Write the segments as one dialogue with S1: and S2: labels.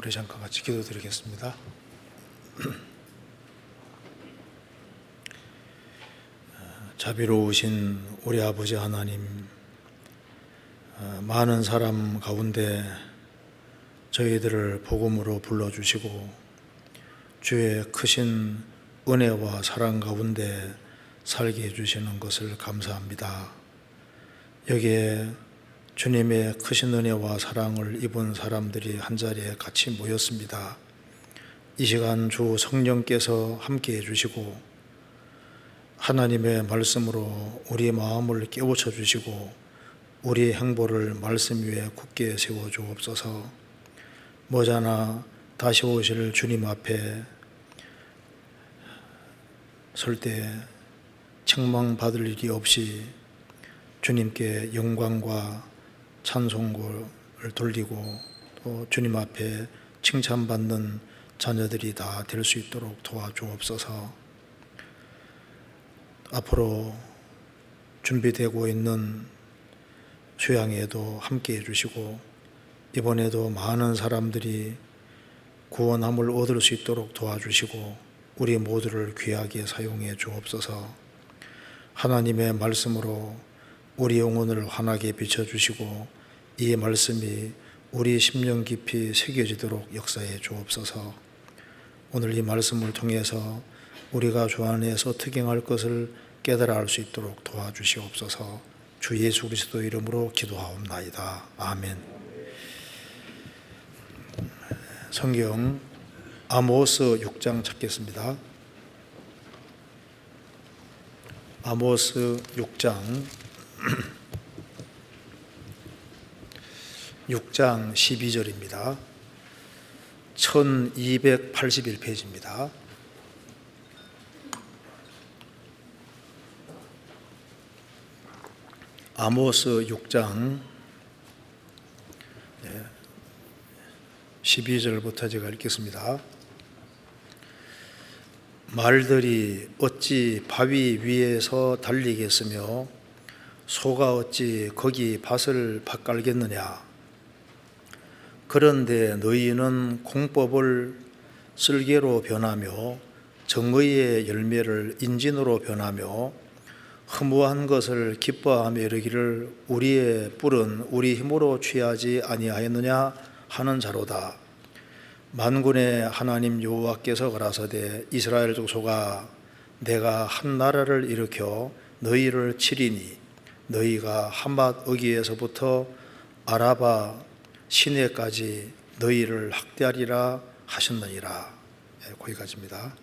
S1: 우리 잠깐 같이 기도드리겠습니다. 자비로우신 우리 아버지 하나님, 많은 사람 가운데 저희들을 복음으로 불러주시고 주의 크신 은혜와 사랑 가운데 살게 해주시는 것을 감사합니다. 여기에 주님의 크신 은혜와 사랑을 입은 사람들이 한자리에 같이 모였습니다. 이 시간 주 성령께서 함께 해주시고 하나님의 말씀으로 우리 마음을 깨우쳐 주시고 우리 행보를 말씀 위에 굳게 세워 주옵소서. 머지않아 다시 오실 주님 앞에 설 때 책망받을 일이 없이 주님께 영광과 찬송을 돌리고 또 주님 앞에 칭찬받는 자녀들이 다 될 수 있도록 도와주옵소서. 앞으로 준비되고 있는 수양회도 함께 해주시고 이번에도 많은 사람들이 구원함을 얻을 수 있도록 도와주시고 우리 모두를 귀하게 사용해 주옵소서. 하나님의 말씀으로 우리 영혼을 환하게 비춰주시고 이 말씀이 우리 심령 깊이 새겨지도록 역사해 주옵소서. 오늘 이 말씀을 통해서 우리가 주 안에서 특행할 것을 깨달아 알 수 있도록 도와주시옵소서. 주 예수 그리스도 이름으로 기도하옵나이다. 아멘. 성경 아모스 6장 찾겠습니다. 아모스 6장 12절입니다. 1281페이지입니다. 아모스 6장 12절부터 제가 읽겠습니다. 말들이 어찌 바위 위에서 달리겠으며 소가 어찌 거기 밭을 밭갈겠느냐. 그런데 너희는 공법을 쓸개로 변하며 정의의 열매를 인진으로 변하며 허무한 것을 기뻐하며 이르기를 우리의 뿔은 우리 힘으로 취하지 아니하였느냐 하는 자로다. 만군의 하나님 여호와께서 가라사대 이스라엘 족속아 내가 한 나라를 일으켜 너희를 치리니 너희가 하맛 어기에서부터 아라바 시내까지 너희를 학대하리라 하셨느니라. 거기까지입니다.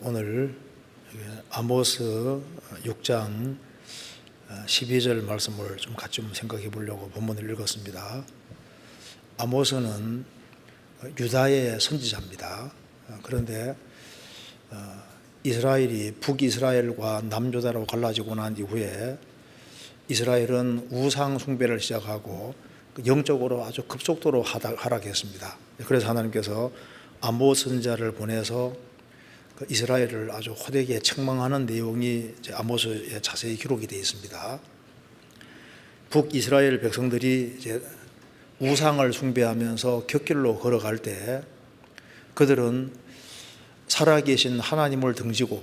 S1: 오늘 아모스 6장 12절 말씀을 좀 같이 생각해 보려고 본문을 읽었습니다. 아모스는 유다의 선지자입니다. 그런데 이스라엘이 북이스라엘과 남유다로 갈라지고 난 이후에 이스라엘은 우상 숭배를 시작하고 영적으로 아주 급속도로 하락했습니다. 그래서 하나님께서 아모스 선지자를 보내서 이스라엘을 아주 호되게 책망하는 내용이 아모스에 자세히 기록이 되어 있습니다. 북이스라엘 백성들이 이제 우상을 숭배하면서 곁길로 걸어갈 때 그들은 살아계신 하나님을 등지고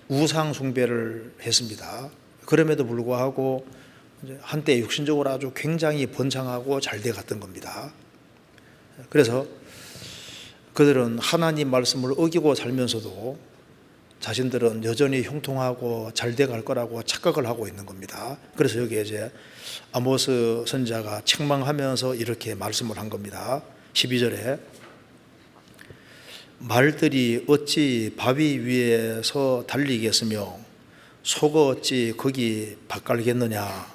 S1: 우상 숭배를 했습니다. 그럼에도 불구하고 한때 육신적으로 아주 굉장히 번창하고 잘 돼 갔던 겁니다. 그래서 그들은 하나님 말씀을 어기고 살면서도 자신들은 여전히 형통하고 잘 돼 갈 거라고 착각을 하고 있는 겁니다. 그래서 여기에 이제 아모스 선지자가 책망하면서 이렇게 말씀을 한 겁니다. 12절에 말들이 어찌 바위 위에서 달리겠으며 소가 어찌 거기 밭갈겠느냐.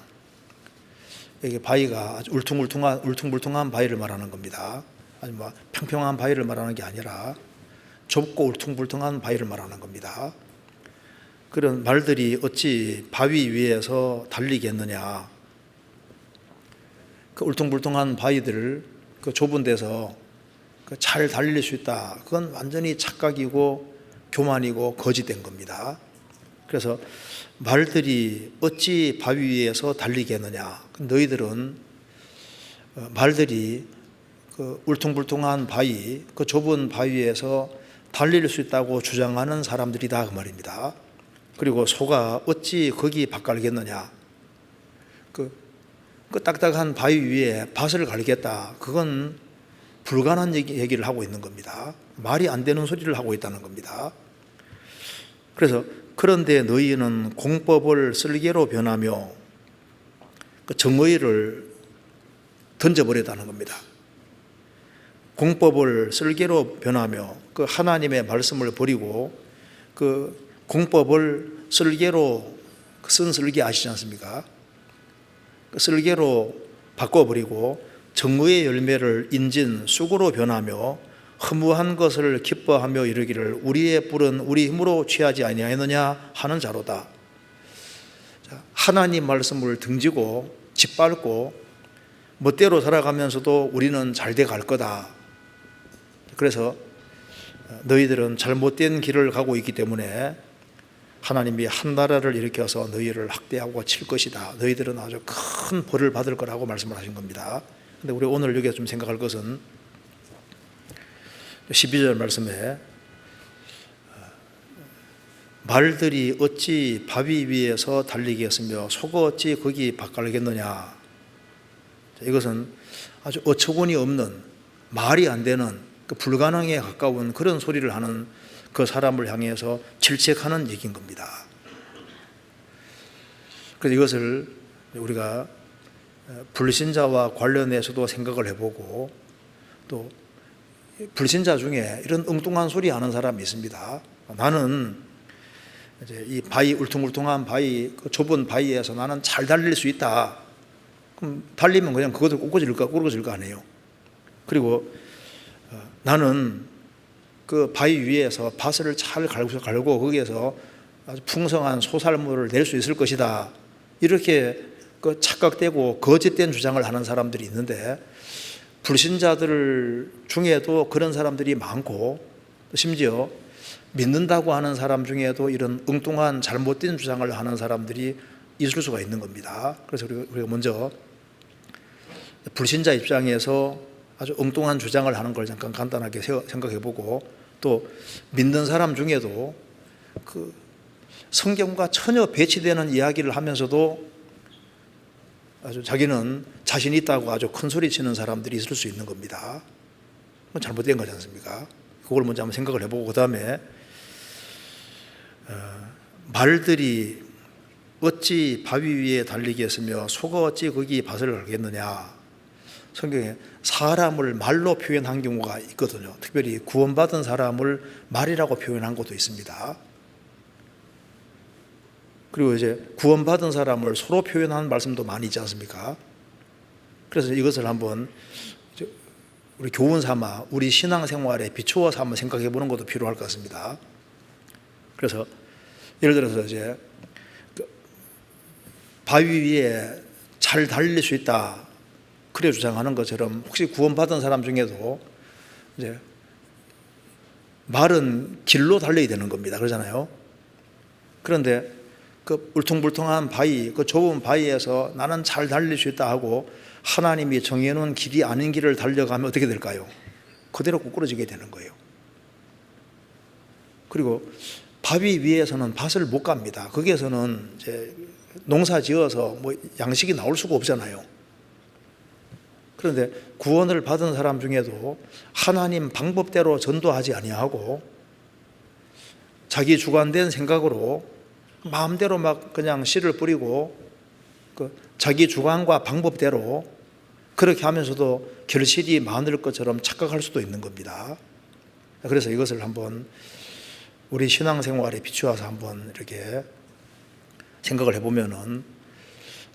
S1: 여기 바위가 아주 울퉁불퉁한 바위를 말하는 겁니다. 아니 평평한 바위를 말하는 게 아니라 좁고 울퉁불퉁한 바위를 말하는 겁니다. 그런 말들이 어찌 바위 위에서 달리겠느냐. 그 울퉁불퉁한 바위들을 그 좁은 데서 잘 달릴 수 있다. 그건 완전히 착각이고 교만이고 거짓된 겁니다. 그래서 말들이 어찌 바위 위에서 달리겠느냐. 너희들은 말들이 그 울퉁불퉁한 바위, 그 좁은 바위에서 달릴 수 있다고 주장하는 사람들이다 그 말입니다. 그리고 소가 어찌 거기 밭 갈겠느냐. 그 딱딱한 바위 위에 밭을 갈겠다. 그건 불가능한 얘기를 하고 있는 겁니다. 말이 안 되는 소리를 하고 있다는 겁니다. 그래서 그런데 너희는 공법을 쓸개로 변하며 그 정의를 던져버렸다는 겁니다. 공법을 쓸개로 변하며 그 하나님의 말씀을 버리고 그 공법을 쓸개로 쓴 쓸개 아시지 않습니까? 그 쓸개로 바꿔버리고 정의의 열매를 인진 쑥으로 변하며 허무한 것을 기뻐하며 이르기를 우리의 뿔은 우리 힘으로 취하지 아니하였느냐 하는 자로다. 하나님 말씀을 등지고 짓밟고 멋대로 살아가면서도 우리는 잘돼 갈 거다. 그래서 너희들은 잘못된 길을 가고 있기 때문에 하나님이 한 나라를 일으켜서 너희를 학대하고 칠 것이다. 너희들은 아주 큰 벌을 받을 거라고 말씀을 하신 겁니다. 근데 우리 오늘 여기서 좀 생각할 것은 12절 말씀에 말들이 어찌 바위 위에서 달리겠으며 소가 어찌 거기 밭 갈겠느냐. 이것은 아주 어처구니 없는 말이 안 되는 그 불가능에 가까운 그런 소리를 하는 그 사람을 향해서 질책하는 얘기인 겁니다. 그래서 이것을 우리가 불신자와 관련해서도 생각을 해보고 또 불신자 중에 이런 엉뚱한 소리 하는 사람이 있습니다. 나는 이제 이 바위 울퉁불퉁한 바위 그 좁은 바위에서 나는 잘 달릴 수 있다. 그럼 달리면 그냥 그것도 꺾어질 거 아니에요. 그리고 나는 그 바위 위에서 밭을 잘 갈고 거기에서 아주 풍성한 소살물을 낼 수 있을 것이다. 이렇게 그 착각되고 거짓된 주장을 하는 사람들이 있는데 불신자들 중에도 그런 사람들이 많고 심지어 믿는다고 하는 사람 중에도 이런 엉뚱한 잘못된 주장을 하는 사람들이 있을 수가 있는 겁니다. 그래서 우리가 먼저 불신자 입장에서 아주 엉뚱한 주장을 하는 걸 잠깐 간단하게 생각해 보고 또 믿는 사람 중에도 그 성경과 전혀 배치되는 이야기를 하면서도 아주 자기는 자신 있다고 아주 큰 소리 치는 사람들이 있을 수 있는 겁니다. 그건 잘못된 거지 않습니까? 그걸 먼저 한번 생각을 해보고 그 다음에 말들이 어찌 바위 위에 달리겠으며 소가 어찌 거기 밭을 갈겠느냐. 성경에 사람을 말로 표현한 경우가 있거든요. 특별히 구원받은 사람을 말이라고 표현한 것도 있습니다. 그리고 이제 구원받은 사람을 소로 표현하는 말씀도 많이 있지 않습니까? 그래서 이것을 한번 우리 교훈 삼아 우리 신앙생활에 비추어서 한번 생각해 보는 것도 필요할 것 같습니다. 그래서 예를 들어서 이제 바위 위에 잘 달릴 수 있다. 그래 주장하는 것처럼 혹시 구원받은 사람 중에도 이제 말은 길로 달려야 되는 겁니다. 그러잖아요. 그런데 그 울퉁불퉁한 바위, 그 좁은 바위에서 나는 잘 달릴 수 있다 하고 하나님이 정해놓은 길이 아닌 길을 달려가면 어떻게 될까요? 그대로 꼬꾸러지게 되는 거예요. 그리고 바위 위에서는 밭을 못 갑니다. 거기에서는 이제 농사 지어서 뭐 양식이 나올 수가 없잖아요. 그런데 구원을 받은 사람 중에도 하나님 방법대로 전도하지 아니하고 자기 주관된 생각으로 마음대로 막 그냥 씨를 뿌리고 그 자기 주관과 방법대로 그렇게 하면서도 결실이 많을 것처럼 착각할 수도 있는 겁니다. 그래서 이것을 한번 우리 신앙생활에 비추어서 한번 이렇게 생각을 해보면은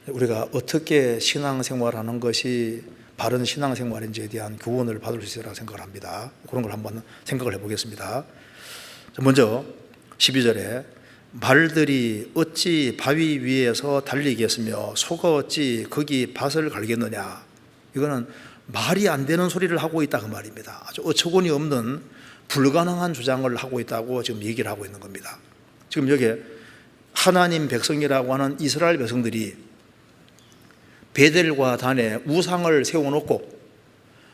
S1: 우리가 어떻게 신앙생활하는 것이 바른 신앙생활인지에 대한 교훈을 받을 수 있으리라 생각을 합니다. 그런 걸 한번 생각을 해보겠습니다. 먼저 12절에 말들이 어찌 바위 위에서 달리겠으며 소가 어찌 거기 밭을 갈겠느냐. 이거는 말이 안 되는 소리를 하고 있다 그 말입니다. 아주 어처구니 없는 불가능한 주장을 하고 있다고 지금 얘기를 하고 있는 겁니다. 지금 여기에 하나님 백성이라고 하는 이스라엘 백성들이 베델과 단에 우상을 세워놓고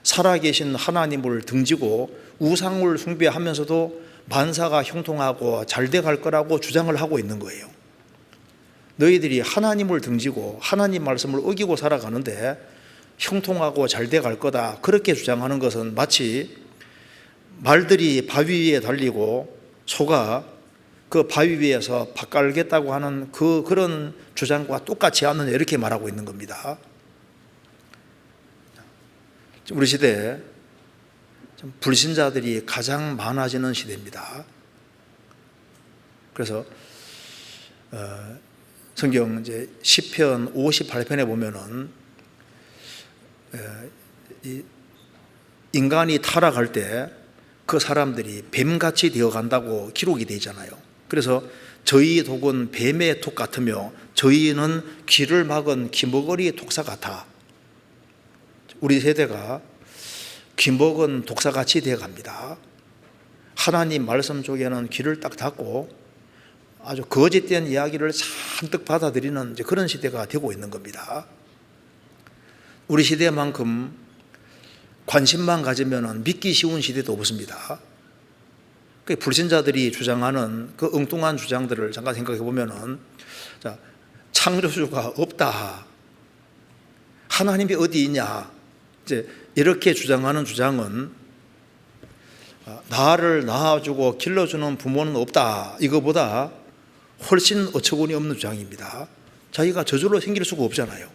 S1: 살아계신 하나님을 등지고 우상을 숭배하면서도 만사가 형통하고 잘 돼갈 거라고 주장을 하고 있는 거예요. 너희들이 하나님을 등지고 하나님 말씀을 어기고 살아가는데 형통하고 잘 돼갈 거다, 그렇게 주장하는 것은 마치 말들이 바위 위에 달리고 소가 그 바위 위에서 밥 깔겠다고 하는 그런 주장과 똑같지 않느냐, 이렇게 말하고 있는 겁니다. 우리 시대에 불신자들이 가장 많아지는 시대입니다. 그래서 성경 이제 시편 58편에 보면은 인간이 타락할 때 그 사람들이 뱀같이 되어간다고 기록이 되어 있잖아요. 그래서 저희 독은 뱀의 독 같으며 저희는 귀를 막은 귀머거리 독사 같아. 우리 세대가 귀먹은 독사같이 되어갑니다. 하나님 말씀 쪽에는 귀를 딱 닫고 아주 거짓된 이야기를 잔뜩 받아들이는 그런 시대가 되고 있는 겁니다. 우리 시대만큼 관심만 가지면 믿기 쉬운 시대도 없습니다. 불신자들이 주장하는 그 엉뚱한 주장들을 잠깐 생각해 보면은, 창조주가 없다, 하나님이 어디 있냐, 이제 이렇게 주장하는 주장은 나를 낳아주고 길러주는 부모는 없다, 이거보다 훨씬 어처구니 없는 주장입니다. 자기가 저절로 생길 수가 없잖아요.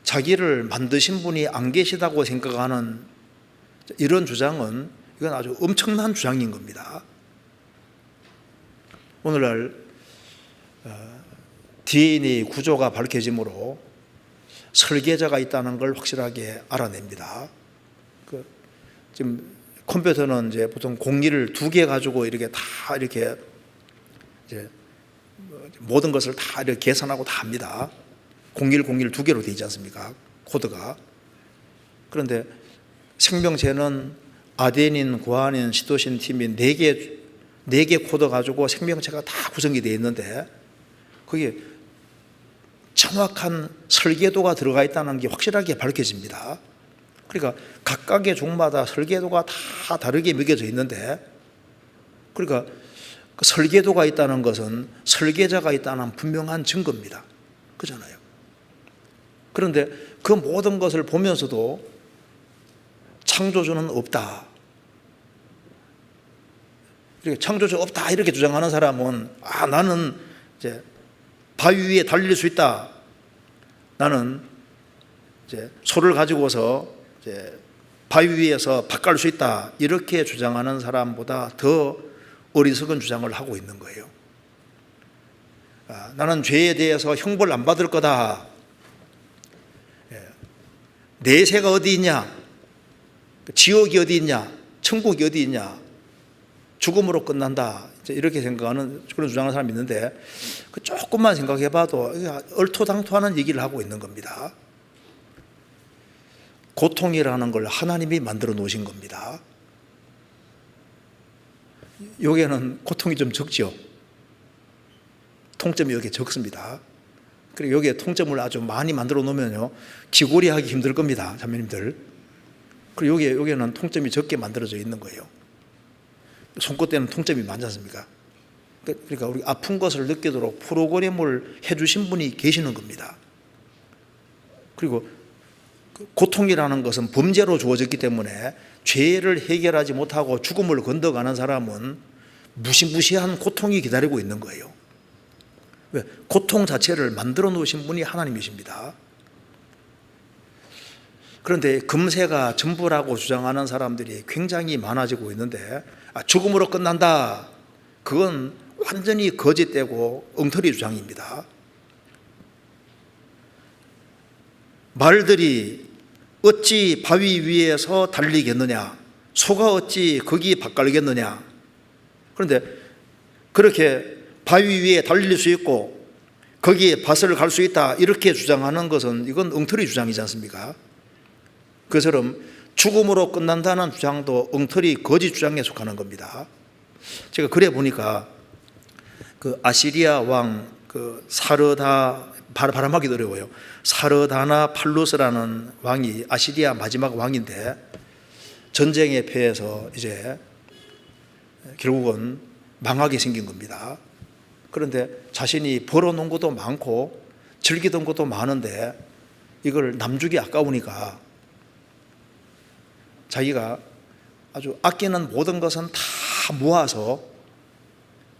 S1: 자기를 만드신 분이 안 계시다고 생각하는 이런 주장은, 이건 아주 엄청난 주장인 겁니다. 오늘날 DNA 구조가 밝혀짐으로 설계자가 있다는 걸 확실하게 알아냅니다. 지금 컴퓨터는 이제 보통 공리를 2개 가지고 이렇게 다 이렇게 이제 모든 것을 다 이렇게 계산하고 다 합니다. 0101 2개로 되어 있지 않습니까? 코드가. 그런데 생명체는 아데닌, 구아닌, 시토신, 티민 4개 코드 가지고 생명체가 다 구성이 되어 있는데 거기에 정확한 설계도가 들어가 있다는 게 확실하게 밝혀집니다. 그러니까 각각의 종마다 설계도가 다 다르게 매겨져 있는데, 그러니까 그 설계도가 있다는 것은 설계자가 있다는 분명한 증거입니다. 그렇잖아요. 그런데 그 모든 것을 보면서도 창조주는 없다, 이렇게 창조주 없다 이렇게 주장하는 사람은 나는 이제 바위 위에 달릴 수 있다, 나는 이제 소를 가지고서 이제 바위 위에서 밥 깔 수 있다, 이렇게 주장하는 사람보다 더 어리석은 주장을 하고 있는 거예요. 나는 죄에 대해서 형벌 안 받을 거다, 내세가 어디 있냐, 지옥이 어디 있냐, 천국이 어디 있냐, 죽음으로 끝난다, 이렇게 생각하는 그런 주장하는 사람이 있는데, 조금만 생각해 봐도 얼토당토하는 얘기를 하고 있는 겁니다. 고통이라는 걸 하나님이 만들어 놓으신 겁니다. 여기에는 고통이 좀 적죠. 통점이 여기에 적습니다. 그리고 여기에 통점을 아주 많이 만들어 놓으면요, 기골이 하기 힘들 겁니다, 자매님들. 그리고 여기에는 통점이 적게 만들어져 있는 거예요. 손끝에는 통점이 많지 않습니까? 그러니까 우리 아픈 것을 느끼도록 프로그램을 해주신 분이 계시는 겁니다. 그리고 고통이라는 것은 범죄로 주어졌기 때문에 죄를 해결하지 못하고 죽음을 건너가는 사람은 무시무시한 고통이 기다리고 있는 거예요. 왜? 고통 자체를 만들어 놓으신 분이 하나님이십니다. 그런데 금세가 전부라고 주장하는 사람들이 굉장히 많아지고 있는데, 죽음으로 끝난다, 그건 완전히 거짓되고 엉터리 주장입니다. 말들이 어찌 바위 위에서 달리겠느냐, 소가 어찌 거기 밥 깔겠느냐. 그런데 그렇게 바위 위에 달릴 수 있고 거기에 밭을 갈 수 있다, 이렇게 주장하는 것은 이건 엉터리 주장이지 않습니까? 그처럼 죽음으로 끝난다는 주장도 엉터리 거짓 주장에 속하는 겁니다. 제가 그래 보니까 그 아시리아 왕 그 사르다, 발음하기도 어려워요. 사르다나 팔루스라는 왕이 아시리아 마지막 왕인데 전쟁에 패해서 이제 결국은 망하게 생긴 겁니다. 그런데 자신이 벌어놓은 것도 많고 즐기던 것도 많은데 이걸 남주기 아까우니까 자기가 아주 아끼는 모든 것은 다 모아서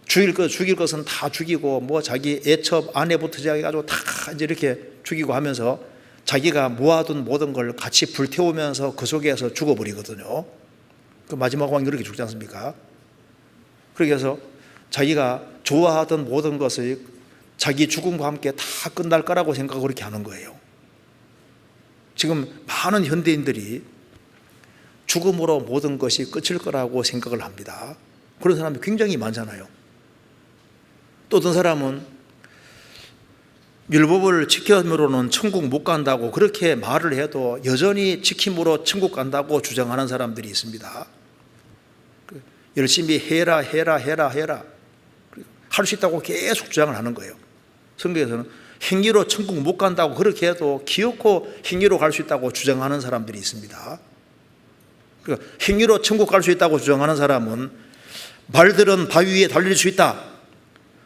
S1: 죽일 것은 다 죽이고 뭐 자기 애첩 아내부터 시작해가지고 다 이제 이렇게 죽이고 하면서 자기가 모아둔 모든 걸 같이 불태우면서 그 속에서 죽어버리거든요. 그 마지막 왕이 그렇게 죽지 않습니까? 그렇게 해서 자기가 좋아하던 모든 것이 자기 죽음과 함께 다 끝날 거라고 생각하고 그렇게 하는 거예요. 지금 많은 현대인들이 죽음으로 모든 것이 끝일 거라고 생각을 합니다. 그런 사람이 굉장히 많잖아요. 또 어떤 사람은 율법을 지킴으로는 천국 못 간다고 그렇게 말을 해도 여전히 지킴으로 천국 간다고 주장하는 사람들이 있습니다. 열심히 해라 할 수 있다고 계속 주장을 하는 거예요. 성경에서는 행위로 천국 못 간다고 그렇게 해도 기어코 행위로 갈 수 있다고 주장하는 사람들이 있습니다. 그러니까 행위로 천국 갈 수 있다고 주장하는 사람은 말들은 바위 위에 달릴 수 있다,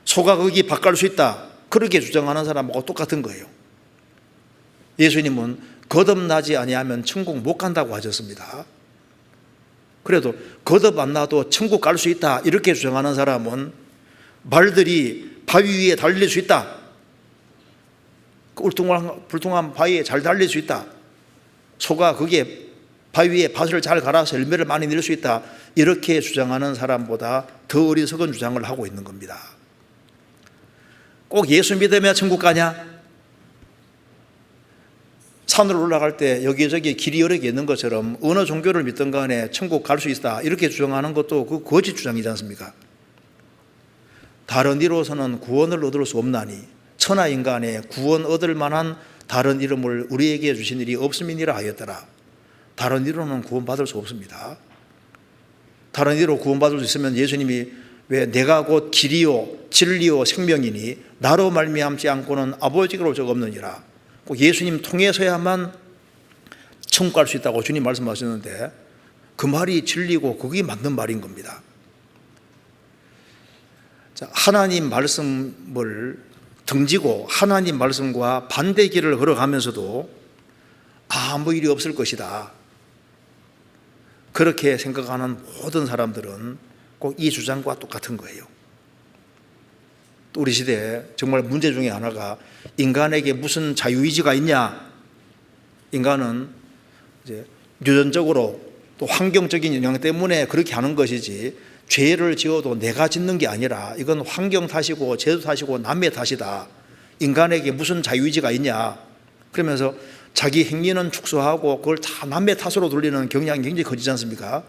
S1: 소가 거기 밭 갈 수 있다, 그렇게 주장하는 사람하고 똑같은 거예요. 예수님은 거듭나지 아니하면 천국 못 간다고 하셨습니다. 그래도 거듭 안 나도 천국 갈 수 있다 이렇게 주장하는 사람은 말들이 바위 위에 달릴 수 있다, 울퉁불퉁한 바위에 잘 달릴 수 있다, 소가 거기에 바위 위에 밭을 잘 갈아서 열매를 많이 낼 수 있다, 이렇게 주장하는 사람보다 더 어리석은 주장을 하고 있는 겁니다. 꼭 예수 믿으면 천국 가냐? 산으로 올라갈 때 여기저기 길이 여러 개 있는 것처럼 어느 종교를 믿든 간에 천국 갈 수 있다 이렇게 주장하는 것도 그 거짓 주장이지 않습니까? 다른 이로서는 구원을 얻을 수 없나니 천하 인간에 구원 얻을 만한 다른 이름을 우리에게 주신 일이 없음이니라 하였더라. 다른 이로는 구원받을 수 없습니다. 다른 이로 구원받을 수 있으면 예수님이 왜 내가 곧 길이요 진리요 생명이니 나로 말미암지 않고는 아버지께로 올 적 없느니라. 꼭 예수님 통해서야만 천국 갈 수 있다고 주님 말씀하셨는데 그 말이 진리고 그게 맞는 말인 겁니다. 자, 하나님 말씀을 등지고 하나님 말씀과 반대 길을 걸어가면서도 아무 일이 없을 것이다 그렇게 생각하는 모든 사람들은 꼭 이 주장과 똑같은 거예요. 또 우리 시대에 정말 문제 중에 하나가 인간에게 무슨 자유의지가 있냐? 인간은 이제 유전적으로 또 환경적인 영향 때문에 그렇게 하는 것이지 죄를 지어도 내가 짓는 게 아니라 이건 환경 탓이고 제도 탓이고 남의 탓이다. 인간에게 무슨 자유의지가 있냐? 그러면서 자기 행위는 축소하고 그걸 다 남의 탓으로 돌리는 경향이 굉장히 커지지 않습니까?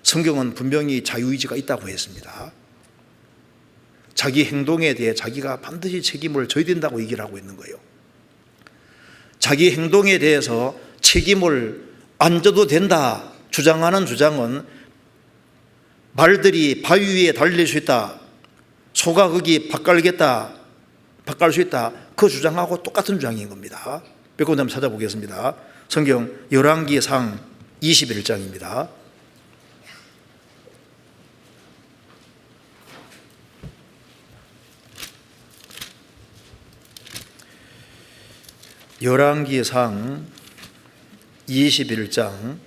S1: 성경은 분명히 자유의지가 있다고 했습니다. 자기 행동에 대해 자기가 반드시 책임을 져야 된다고 얘기를 하고 있는 거예요. 자기 행동에 대해서 책임을 안 져도 된다 주장하는 주장은 말들이 바위 위에 달릴 수 있다, 소가 거기 밭 갈 수 있다, 그 주장하고 똑같은 주장인 겁니다. 몇 군데 한번 찾아보겠습니다. 성경 열왕기상 21장입니다. 열왕기상 21장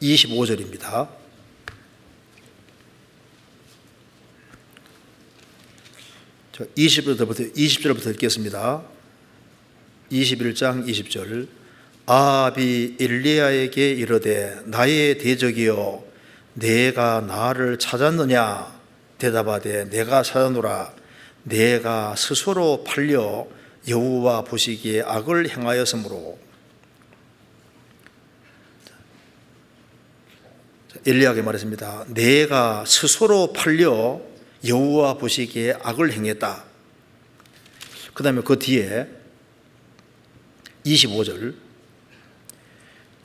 S1: 25절입니다. 20절부터 읽겠습니다. 21장 20절. 아합이 엘리야에게 이르되 나의 대적이여 내가 나를 찾았느냐? 대답하되 내가 찾았노라. 내가 스스로 팔려 여호와 보시기에 악을 행하였으므로. 엘리야에게 말했습니다. 내가 스스로 팔려 여호와 보시기에 악을 행했다. 그 다음에 그 뒤에 25절,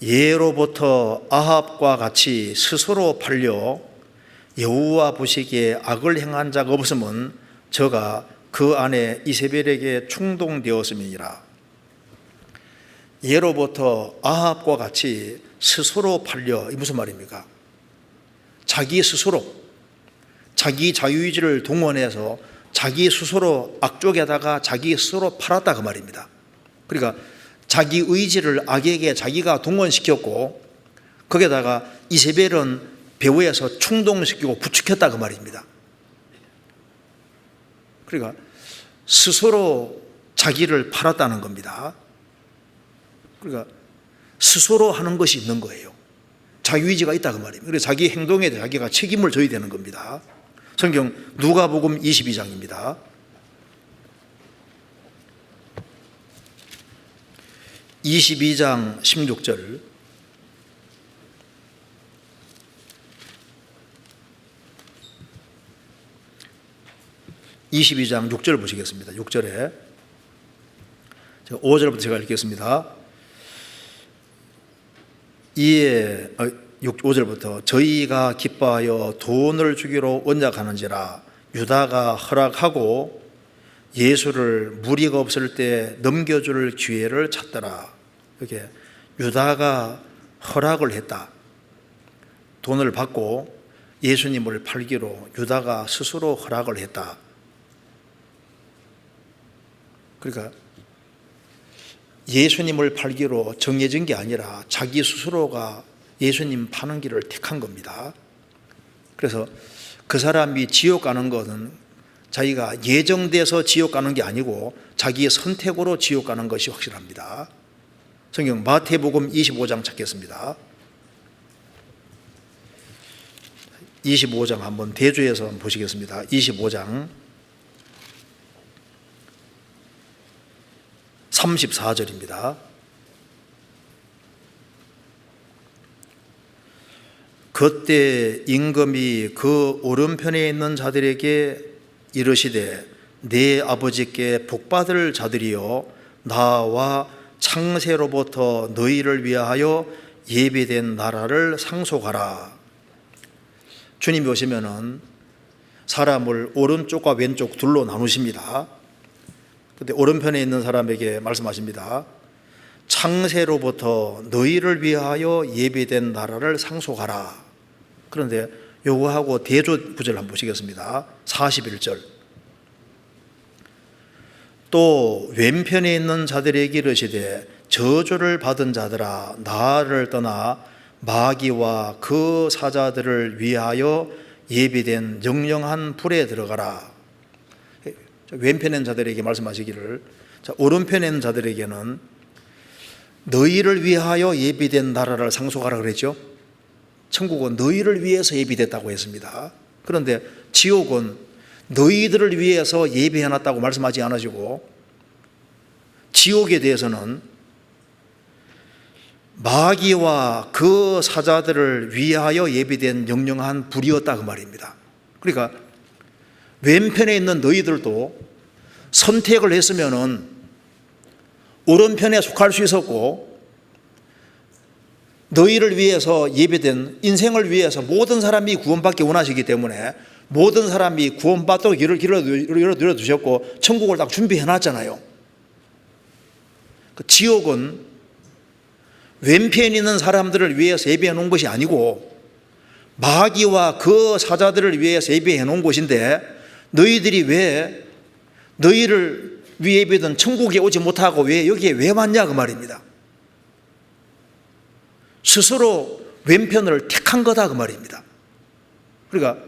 S1: 예로부터 아합과 같이 스스로 팔려 여호와 보시기에 악을 행한 자가 없으면 저가 그 안에 이세벨에게 충동되었음이니라. 예로부터 아합과 같이 스스로 팔려, 이 무슨 말입니까? 자기 스스로, 자기 자유의지를 동원해서 자기 스스로 악쪽에다가 자기 스스로 팔았다 그 말입니다. 그러니까 자기 의지를 악에게 자기가 동원시켰고 거기에다가 이세벨은 배후에서 충동시키고 부추겼다 그 말입니다. 그러니까 스스로 자기를 팔았다는 겁니다. 그러니까 스스로 하는 것이 있는 거예요. 자유의지가 있다 그 말입니다. 그래서 자기 행동에 대해 자기가 책임을 져야 되는 겁니다. 성경 누가복음 22장입니다. 22장 16절, (22장) 6절 보시겠습니다. 6절에 5절부터 제가 읽겠습니다. 이에 5절부터 저희가 기뻐하여 돈을 주기로 언약하는지라 유다가 허락하고 예수를 무리가 없을 때 넘겨줄 기회를 찾더라. 이렇게 유다가 허락을 했다. 돈을 받고 예수님을 팔기로 유다가 스스로 허락을 했다. 그러니까 예수님을 팔기로 정해진 게 아니라 자기 스스로가 예수님 파는 길을 택한 겁니다. 그래서 그 사람이 지옥 가는 것은 자기가 예정돼서 지옥 가는 게 아니고 자기의 선택으로 지옥 가는 것이 확실합니다. 성경 마태복음 25장 찾겠습니다. 25장 한번 대조해서 한번 보시겠습니다. 25장 34절입니다. 그때 임금이 그 오른편에 있는 자들에게 이르시되 내 아버지께 복받을 자들이여 나와 창세로부터 너희를 위하여 예비된 나라를 상속하라. 주님이 오시면은 사람을 오른쪽과 왼쪽 둘로 나누십니다. 그때 오른편에 있는 사람에게 말씀하십니다. 창세로부터 너희를 위하여 예비된 나라를 상속하라. 그런데 요거하고 대조 구절 한번 보시겠습니다. 41절. 또 왼편에 있는 자들에게 이르시되 저주를 받은 자들아 나를 떠나 마귀와 그 사자들을 위하여 예비된 영영한 불에 들어가라. 왼편에 있는 자들에게 말씀하시기를, 오른편에 있는 자들에게는 너희를 위하여 예비된 나라를 상속하라 그랬죠. 천국은 너희를 위해서 예비됐다고 했습니다. 그런데 지옥은 너희들을 위해서 예비해놨다고 말씀하지 않으시고 지옥에 대해서는 마귀와 그 사자들을 위하여 예비된 영영한 불이었다 그 말입니다. 그러니까 왼편에 있는 너희들도 선택을 했으면은 오른편에 속할 수 있었고 너희를 위해서 예배된 인생을 위해서 모든 사람이 구원받기 원하시기 때문에 모든 사람이 구원받도록 길을 열어두셨고 천국을 딱 준비해놨잖아요. 지옥은 왼편에 있는 사람들을 위해서 예배해 놓은 것이 아니고 마귀와 그 사자들을 위해서 예배해 놓은 곳인데 너희들이 왜 너희를 위해 예배던 천국에 오지 못하고 왜 여기에 왜 왔냐 그 말입니다. 스스로 왼편을 택한 거다 그 말입니다. 그러니까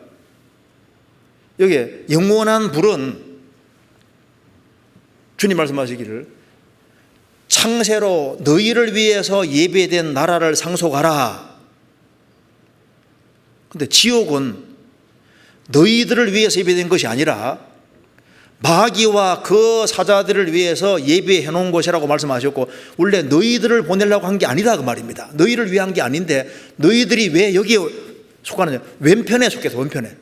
S1: 여기에 영원한 불은 주님 말씀하시기를 창세로 너희를 위해서 예배된 나라를 상속하라. 근데 지옥은 너희들을 위해서 예배된 것이 아니라 마귀와 그 사자들을 위해서 예배해 놓은 곳이라고 말씀하셨고 원래 너희들을 보내려고 한 게 아니다 그 말입니다. 너희를 위한 게 아닌데 너희들이 왜 여기에 속하느냐. 왼편에 속해서 왼편에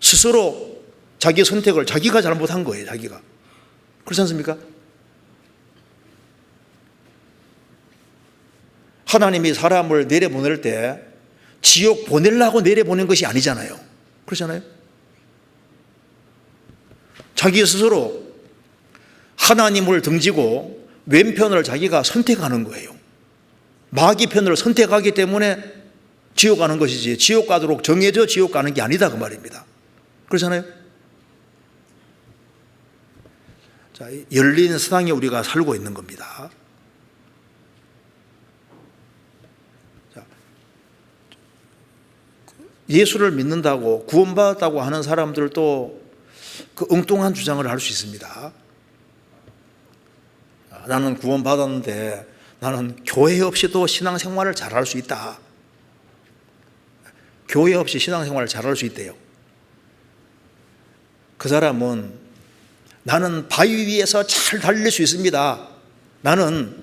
S1: 스스로 자기 선택을 자기가 잘못한 거예요. 자기가. 그렇지 않습니까? 하나님이 사람을 내려보낼 때 지옥 보내려고 내려보낸 것이 아니잖아요. 그렇잖아요? 자기 스스로 하나님을 등지고 왼편을 자기가 선택하는 거예요. 마귀 편을 선택하기 때문에 지옥 가는 것이지, 지옥 가도록 정해져 지옥 가는 게 아니다 그 말입니다. 그렇잖아요? 자, 열린 세상에 우리가 살고 있는 겁니다. 자, 예수를 믿는다고 구원받았다고 하는 사람들도 그 엉뚱한 주장을 할 수 있습니다. 나는 구원받았는데 나는 교회 없이도 신앙생활을 잘할 수 있다. 교회 없이 신앙생활을 잘할 수 있대요. 그 사람은 나는 바위 위에서 잘 달릴 수 있습니다. 나는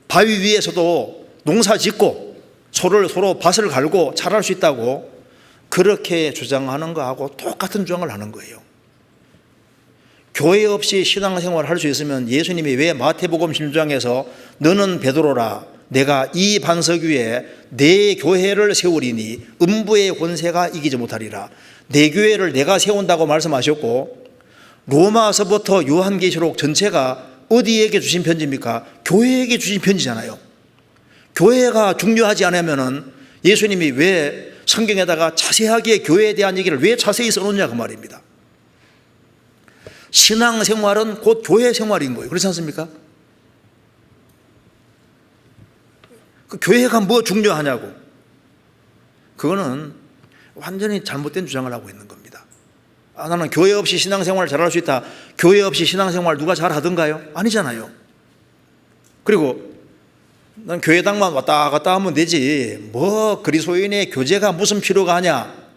S1: 바위 위에서도 농사 짓고 서로 밭을 갈고 잘할 수 있다고 그렇게 주장하는 거하고 똑같은 주장을 하는 거예요. 교회 없이 신앙생활을 할 수 있으면 예수님이 왜 마태복음 16장에서 너는 베드로라 내가 이 반석 위에 내 교회를 세우리니 음부의 권세가 이기지 못하리라. 내 교회를 내가 세운다고 말씀하셨고 로마서부터 요한계시록 전체가 어디에게 주신 편지입니까? 교회에게 주신 편지잖아요. 교회가 중요하지 않으면 예수님이 왜 성경에다가 자세하게 교회에 대한 얘기를 왜 자세히 써놓냐 그 말입니다. 신앙생활은 곧 교회 생활인 거예요. 그렇지 않습니까? 그 교회가 뭐 중요하냐고. 그거는 완전히 잘못된 주장을 하고 있는 겁니다. 나는 교회 없이 신앙생활을 잘할 수 있다. 교회 없이 신앙생활 누가 잘하던가요? 아니잖아요. 그리고 난 교회당만 왔다 갔다 하면 되지 뭐 그리스도인의 교제가 무슨 필요가 하냐.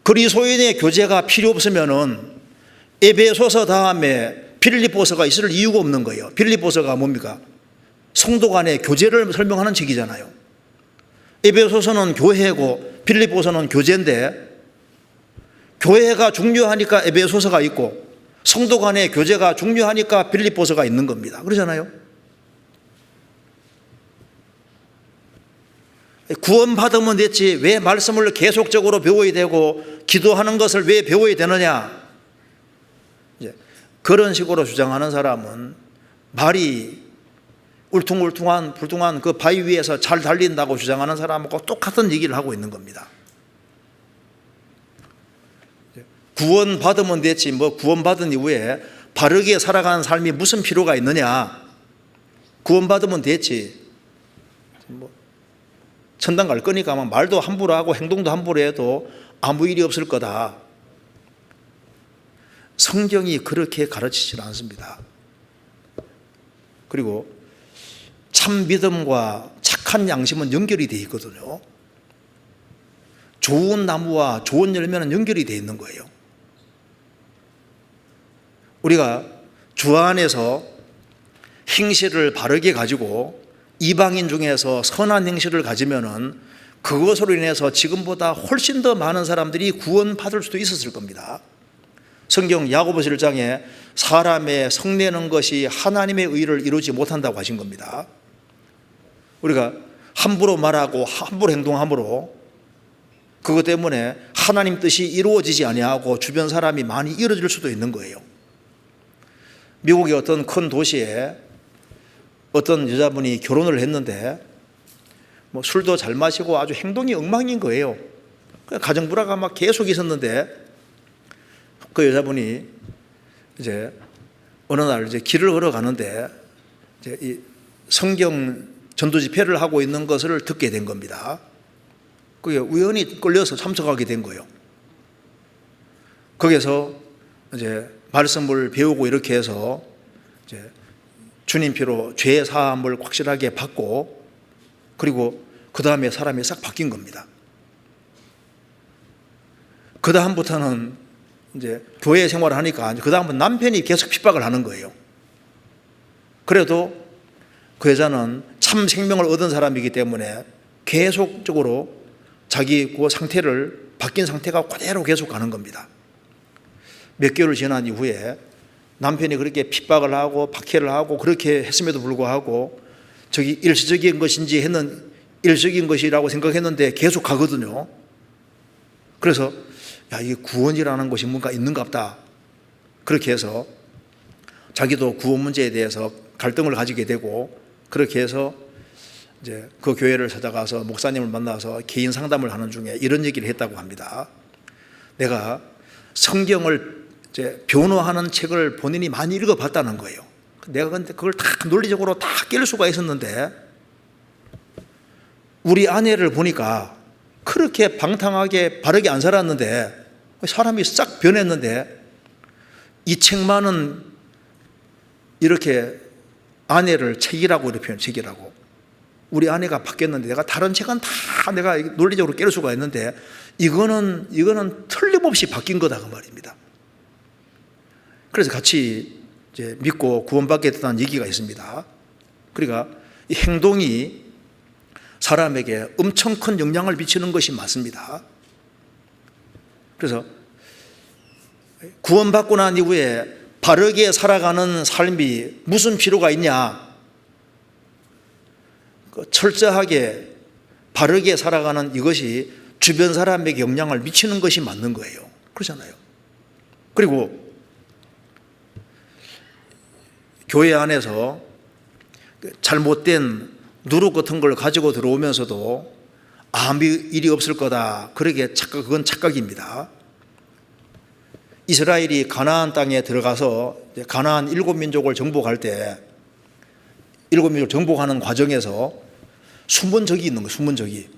S1: 그리스도인의 교제가 필요 없으면은 에베소서 다음에 빌립보서가 있을 이유가 없는 거예요. 빌립보서가 뭡니까? 성도 간의 교제를 설명하는 책이잖아요. 에베소서는 교회고 빌립보서는 교제인데 교회가 중요하니까 에베소서가 있고 성도 간의 교제가 중요하니까 빌립보서가 있는 겁니다. 그러잖아요. 구원받으면 됐지 왜 말씀을 계속적으로 배워야 되고 기도하는 것을 왜 배워야 되느냐. 그런 식으로 주장하는 사람은 말이 울퉁불퉁한 그 바위 위에서 잘 달린다고 주장하는 사람하고 똑같은 얘기를 하고 있는 겁니다. 구원받으면 됐지 뭐 구원받은 이후에 바르게 살아가는 삶이 무슨 필요가 있느냐. 구원받으면 됐지 뭐 천당 갈 거니까 아마 말도 함부로 하고 행동도 함부로 해도 아무 일이 없을 거다. 성경이 그렇게 가르치지 않습니다. 그리고 참 믿음과 착한 양심은 연결이 되어 있거든요. 좋은 나무와 좋은 열매는 연결이 되어 있는 거예요. 우리가 주 안에서 행실을 바르게 가지고 이방인 중에서 선한 행실을 가지면은 그것으로 인해서 지금보다 훨씬 더 많은 사람들이 구원받을 수도 있었을 겁니다. 성경 야고보서 1장에 사람의 성내는 것이 하나님의 의를 이루지 못한다고 하신 겁니다. 우리가 함부로 말하고 함부로 행동함으로 그것 때문에 하나님 뜻이 이루어지지 아니하고 주변 사람이 많이 이루어질 수도 있는 거예요. 미국의 어떤 큰 도시에 어떤 여자분이 결혼을 했는데 뭐 술도 잘 마시고 아주 행동이 엉망인 거예요. 가정불화가 막 계속 있었는데 그 여자분이 이제 어느 날 이제 길을 걸어가는데 이제 이 성경 전도 집회를 하고 있는 것을 듣게 된 겁니다. 그게 우연히 끌려서 참석하게 된 거예요. 거기서 이제 말씀을 배우고 이렇게 해서 이제 주님 피로 죄 사함을 확실하게 받고 그리고 그 다음에 사람이 싹 바뀐 겁니다. 그 다음부터는 이제 교회 생활을 하니까 그 다음은 남편이 계속 핍박을 하는 거예요. 그래도 그 여자는 참 생명을 얻은 사람이기 때문에 계속적으로 자기 그 상태를 바뀐 상태가 그대로 계속 가는 겁니다. 몇 개월 지난 이후에 남편이 그렇게 핍박을 하고 박해를 하고 그렇게 했음에도 불구하고 저기 일시적인 것인지 일시적인 것이라고 생각했는데 계속 가거든요. 그래서 야, 이게 구원이라는 것이 뭔가 있는가 보다. 그렇게 해서 자기도 구원 문제에 대해서 갈등을 가지게 되고, 그렇게 해서 이제 그 교회를 찾아가서 목사님을 만나서 개인 상담을 하는 중에 이런 얘기를 했다고 합니다. 내가 성경을 이제 변호하는 책을 본인이 많이 읽어봤다는 거예요. 내가 근데 그걸 다 논리적으로 다 깰 수가 있었는데 우리 아내를 보니까 그렇게 방탕하게 바르게 안 살았는데 사람이 싹 변했는데 이 책만은 이렇게 아내를 책이라고 이렇게 표현, 책이라고. 우리 아내가 바뀌었는데 내가 다른 책은 다 내가 논리적으로 깰 수가 있는데 이거는 틀림없이 바뀐 거다 그 말입니다. 그래서 같이 이제 믿고 구원받게 됐다는 얘기가 있습니다. 그러니까 이 행동이 사람에게 엄청 큰 영향을 미치는 것이 맞습니다. 그래서 구원받고 난 이후에 바르게 살아가는 삶이 무슨 필요가 있냐? 철저하게 바르게 살아가는 이것이 주변 사람에게 영향을 미치는 것이 맞는 거예요. 그렇잖아요. 그리고 교회 안에서 잘못된 누룩 같은 걸 가지고 들어오면서도 아무 일이 없을 거다. 그건 착각입니다. 이스라엘이 가나안 땅에 들어가서 가나안 7민족을 정복할 때 7민족을 정복하는 과정에서 숨은 적이 있는 거예요. 숨은 적이.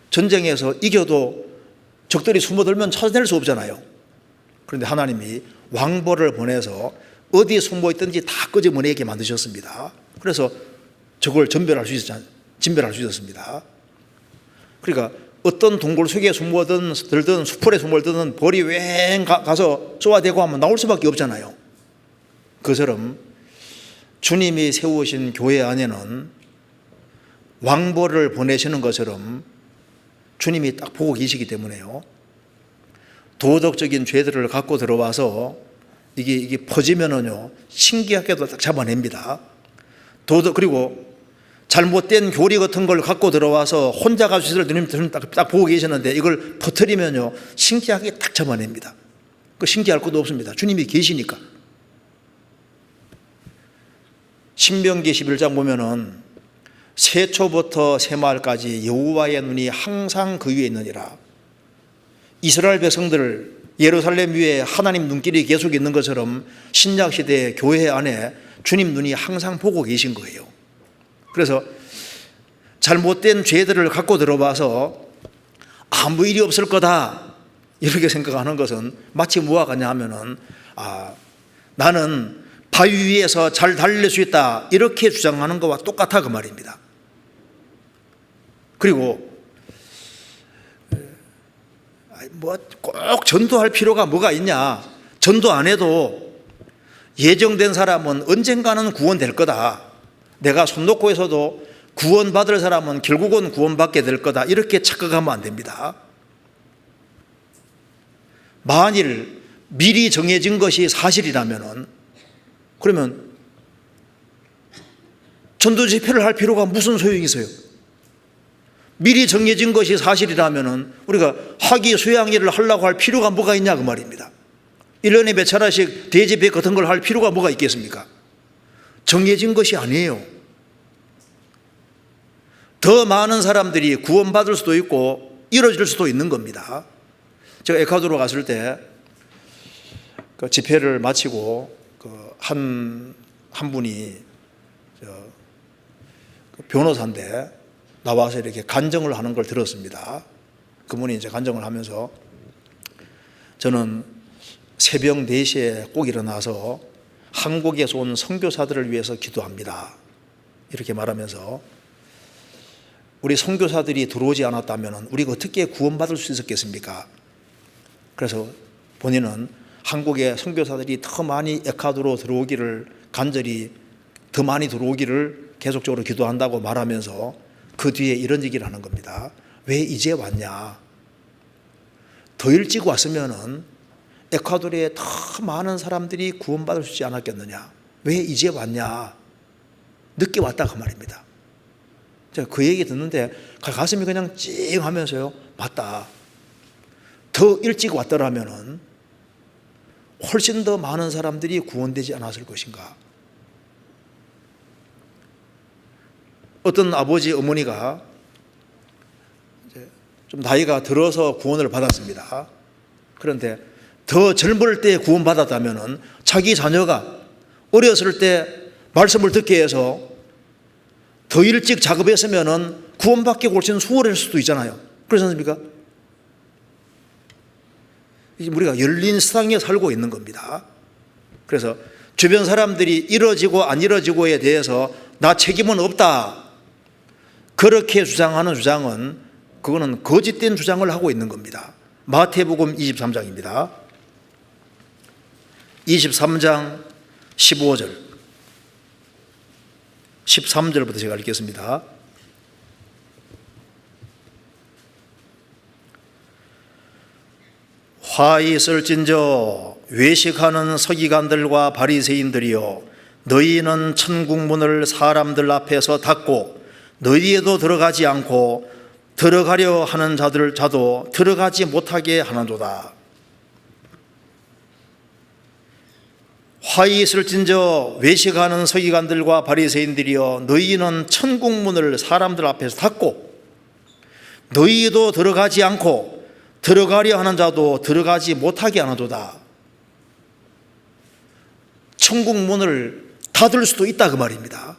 S1: 전쟁에서 이겨도 적들이 숨어들면 찾아낼 수 없잖아요. 그런데 하나님이 왕벌을 보내서 어디에 숨어 있든지 다 끄집어내게 만드셨습니다. 그래서 적을 진멸할 수 있었습니다. 그러니까 어떤 동굴 속에 숨어들든 수풀에 숨어들든 벌이 왱 가서 쏘아대고 하면 나올 수밖에 없잖아요. 그처럼 주님이 세우신 교회 안에는 왕벌을 보내시는 것처럼 주님이 딱 보고 계시기 때문에요. 도덕적인 죄들을 갖고 들어와서 이게 퍼지면은요 신기하게도 딱 잡아냅니다. 그리고 잘못된 교리 같은 걸 갖고 들어와서 혼자 가지고 주님 딱 보고 계시는데 이걸 퍼뜨리면요 신기하게 딱 잡아냅니다. 그 신기할 것도 없습니다. 주님이 계시니까. 신명기 11장 보면은 세초부터 세마을까지 여호와의 눈이 항상 그 위에 있느니라. 이스라엘 백성들 예루살렘 위에 하나님 눈길이 계속 있는 것처럼 신약시대 교회 안에 주님 눈이 항상 보고 계신 거예요. 그래서 잘못된 죄들을 갖고 들어와서 아무 일이 없을 거다 이렇게 생각하는 것은 마치 뭐와 같냐 하면은 나는 바위 위에서 잘 달릴 수 있다 이렇게 주장하는 것과 똑같아 그 말입니다. 그리고 뭐 꼭 전도할 필요가 뭐가 있냐? 전도 안 해도 예정된 사람은 언젠가는 구원될 거다. 내가 손 놓고 해서도 구원받을 사람은 결국은 구원받게 될 거다. 이렇게 착각하면 안 됩니다. 만일 미리 정해진 것이 사실이라면은 그러면 전도 집회를 할 필요가 무슨 소용이 있어요? 미리 정해진 것이 사실이라면은 우리가 학위 수양일을 하려고 할 필요가 뭐가 있냐 그 말입니다. 1년에 몇 차례씩 대집회 같은 걸 할 필요가 뭐가 있겠습니까? 정해진 것이 아니에요. 더 많은 사람들이 구원받을 수도 있고 이루어질 수도 있는 겁니다. 제가 에콰도르 갔을 때 그 집회를 마치고 한 분이 변호사인데 나와서 이렇게 간증을 하는 걸 들었습니다. 그분이 이제 간증을 하면서 저는 새벽 4시에 꼭 일어나서 한국에서 온 선교사들을 위해서 기도합니다. 이렇게 말하면서 우리 선교사들이 들어오지 않았다면 우리가 어떻게 구원받을 수 있었겠습니까? 그래서 본인은 한국의 선교사들이 더 많이 에콰도르로 들어오기를 간절히 더 많이 들어오기를 계속적으로 기도한다고 말하면서 그 뒤에 이런 얘기를 하는 겁니다. 왜 이제 왔냐? 더 일찍 왔으면은 에콰도르에 더 많은 사람들이 구원받을 수 있지 않았겠느냐? 왜 이제 왔냐? 늦게 왔다 그 말입니다. 제가 그 얘기 듣는데 가슴이 그냥 찡하면서요, 맞다. 더 일찍 왔더라면은 훨씬 더 많은 사람들이 구원되지 않았을 것인가? 어떤 아버지 어머니가 좀 나이가 들어서 구원을 받았습니다. 그런데 더 젊을 때 구원받았다면 자기 자녀가 어렸을 때 말씀을 듣게 해서 더 일찍 작업했으면 구원받기 훨씬 수월할 수도 있잖아요. 그렇지 않습니까? 우리가 열린 세상에 살고 있는 겁니다. 그래서 주변 사람들이 이뤄지고 안 이뤄지고에 대해서 나 책임은 없다, 그렇게 주장하는 주장은 그거는 거짓된 주장을 하고 있는 겁니다. 마태복음 23장입니다. 23장 15절 13절부터 제가 읽겠습니다. 화 있을진저 외식하는 서기관들과 바리새인들이여, 너희는 천국문을 사람들 앞에서 닫고 너희에도 들어가지 않고 들어가려 하는 자도 들어가지 못하게 하나도다. 화 있을진저 외식하는 서기관들과 바리새인들이여, 너희는 천국문을 사람들 앞에서 닫고 너희도 들어가지 않고 들어가려 하는 자도 들어가지 못하게 하나도다. 천국문을 닫을 수도 있다 그 말입니다.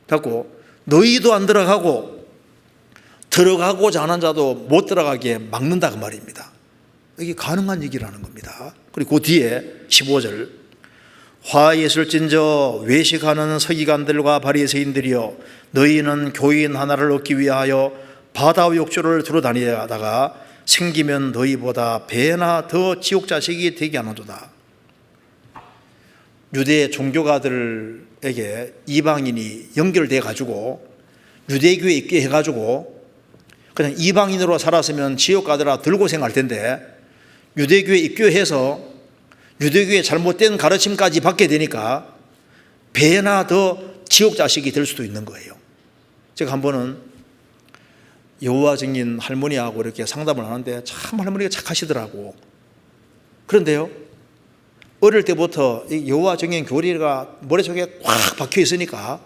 S1: 닫고 너희도 안 들어가고 들어가고자 하는 자도 못 들어가게 막는다 그 말입니다. 이게 가능한 얘기라는 겁니다. 그리고 그 뒤에 15절 화 있을진저 외식하는 서기관들과 바리새인들이여, 너희는 교인 하나를 얻기 위하여 바다 욕조를 두루 다니다가 생기면 너희보다 배나 더 지옥 자식이 되게 하나도다. 유대 종교가들에게 이방인이 연결돼 가지고 유대교에 있게 해가지고 그냥 이방인으로 살았으면 지옥 가더라 덜 고생할 텐데, 유대교에 입교해서 유대교의 잘못된 가르침까지 받게 되니까 배나 더 지옥 자식이 될 수도 있는 거예요. 제가 한 번은 여호와 증인 할머니하고 이렇게 상담을 하는데 참 할머니가 착하시더라고. 그런데요, 어릴 때부터 여호와 증인 교리가 머릿속에 꽉 박혀 있으니까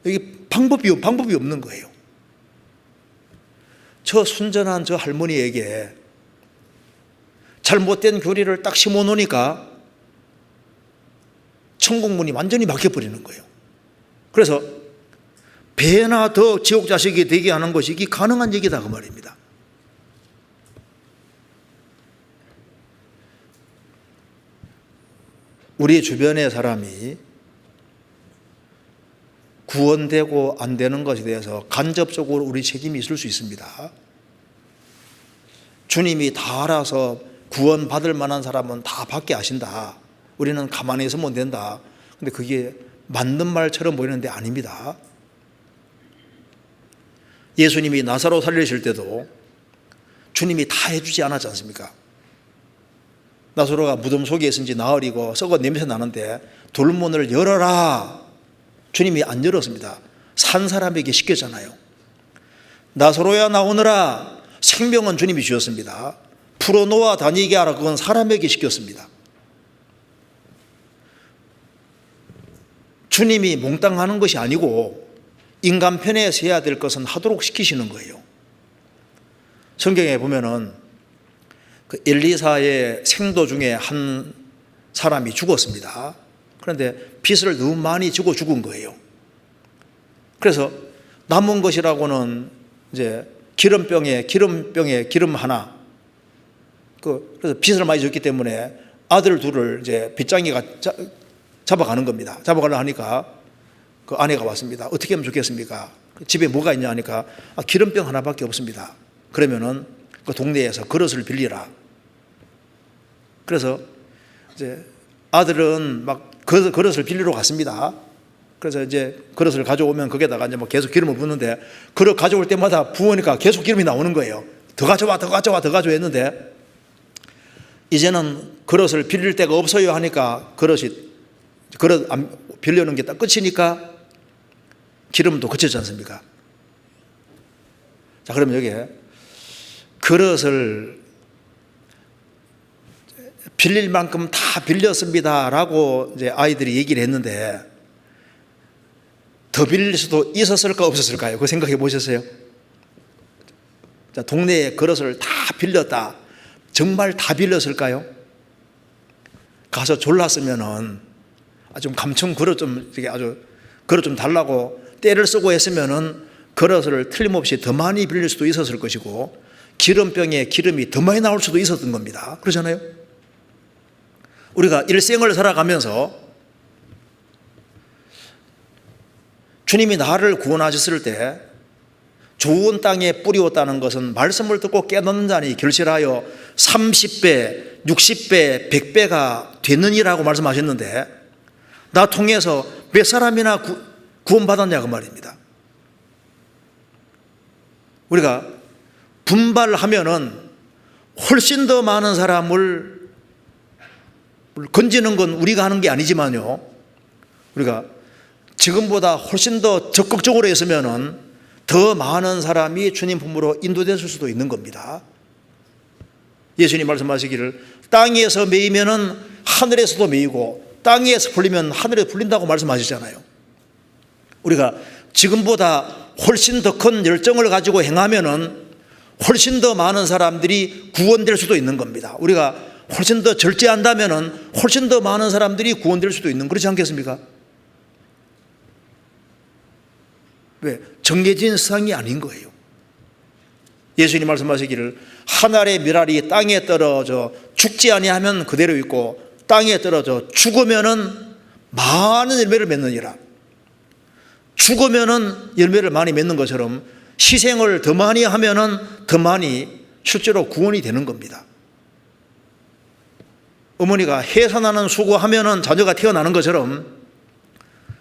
S1: 이게 방법이 없는 거예요. 저 순전한 저 할머니에게 잘못된 교리를 딱 심어 놓으니까 천국문이 완전히 막혀버리는 거예요. 그래서 배나 더 지옥 자식이 되게 하는 것이 이게 가능한 얘기다 그 말입니다. 우리 주변의 사람이 구원되고 안 되는 것에 대해서 간접적으로 우리 책임이 있을 수 있습니다. 주님이 다 알아서 구원받을 만한 사람은 다 받게 하신다, 우리는 가만히 있으면 된다. 근데 그게 맞는 말처럼 보이는데 아닙니다. 예수님이 나사로 살리실 때도 주님이 다 해주지 않았지 않습니까? 나사로가 무덤 속에 있은지 나흘이고 썩어 냄새 나는데 돌문을 열어라, 주님이 안 열었습니다. 산 사람에게 시켰잖아요. 나사로야 나오너라, 생명은 주님이 주셨습니다. 풀어놓아 다니게 하라, 그건 사람에게 시켰습니다. 주님이 몽땅하는 것이 아니고 인간 편에 서야 될 것은 하도록 시키시는 거예요. 성경에 보면은 그 엘리사의 생도 중에 한 사람이 죽었습니다. 그런데 빚을 너무 많이 지고 죽은 거예요. 그래서 남은 것이라고는 이제 기름병에 기름 하나, 그래서 빚을 많이 졌기 때문에 아들 둘을 이제 빚장이가 잡아가는 겁니다. 잡아가려 하니까 그 아내가 왔습니다. 어떻게 하면 좋겠습니까? 집에 뭐가 있냐 하니까 기름병 하나밖에 없습니다. 그러면은 그 동네에서 그릇을 빌리라. 그래서 이제 아들은 막 그릇을 빌리러 갔습니다. 그래서 이제 그릇을 가져오면 거기에다가 이제 뭐 계속 기름을 붓는데, 그릇 가져올 때마다 부으니까 계속 기름이 나오는 거예요. 더 가져와 했는데 이제는 그릇을 빌릴 데가 없어요 하니까 그릇 빌려는 게 딱 끝이니까 기름도 그쳤지 않습니까? 자, 그러면 여기에 그릇을 빌릴 만큼 다 빌렸습니다라고 이제 아이들이 얘기를 했는데 더 빌릴 수도 있었을까 없었을까요? 그 생각해 보셨어요? 자, 동네에 그릇을 다 빌렸다. 정말 다 빌렸을까요? 가서 졸랐으면은 좀 감청 그릇 좀 이렇게 아주 그릇 좀 달라고 때를 쓰고 했으면은 그릇을 틀림없이 더 많이 빌릴 수도 있었을 것이고 기름병에 기름이 더 많이 나올 수도 있었던 겁니다. 그렇잖아요? 우리가 일생을 살아가면서 주님이 나를 구원하셨을 때 좋은 땅에 뿌리었다는 것은 말씀을 듣고 깨닫는 자니 결실하여 30배, 60배, 100배가 되느니라고 말씀하셨는데 나 통해서 몇 사람이나 구원받았냐 그 말입니다. 우리가 분발하면은 훨씬 더 많은 사람을 건지는 건 우리가 하는 게 아니지만요, 우리가 지금보다 훨씬 더 적극적으로 했으면은 더 많은 사람이 주님 품으로 인도됐을 수도 있는 겁니다. 예수님 말씀하시기를 땅에서 매이면은 하늘에서도 매이고 땅에서 풀리면 하늘에서 풀린다고 말씀하시잖아요. 우리가 지금보다 훨씬 더 큰 열정을 가지고 행하면은 훨씬 더 많은 사람들이 구원될 수도 있는 겁니다. 우리가 훨씬 더 절제한다면은 훨씬 더 많은 사람들이 구원될 수도 있는, 그렇지 않겠습니까? 왜? 정해진 세상이 아닌 거예요. 예수님 말씀하시기를 한 알의 밀알이 땅에 떨어져 죽지 아니하면 그대로 있고 땅에 떨어져 죽으면은 많은 열매를 맺느니라. 죽으면은 열매를 많이 맺는 것처럼 희생을 더 많이 하면은 더 많이 실제로 구원이 되는 겁니다. 어머니가 해산하는 수고하면은 자녀가 태어나는 것처럼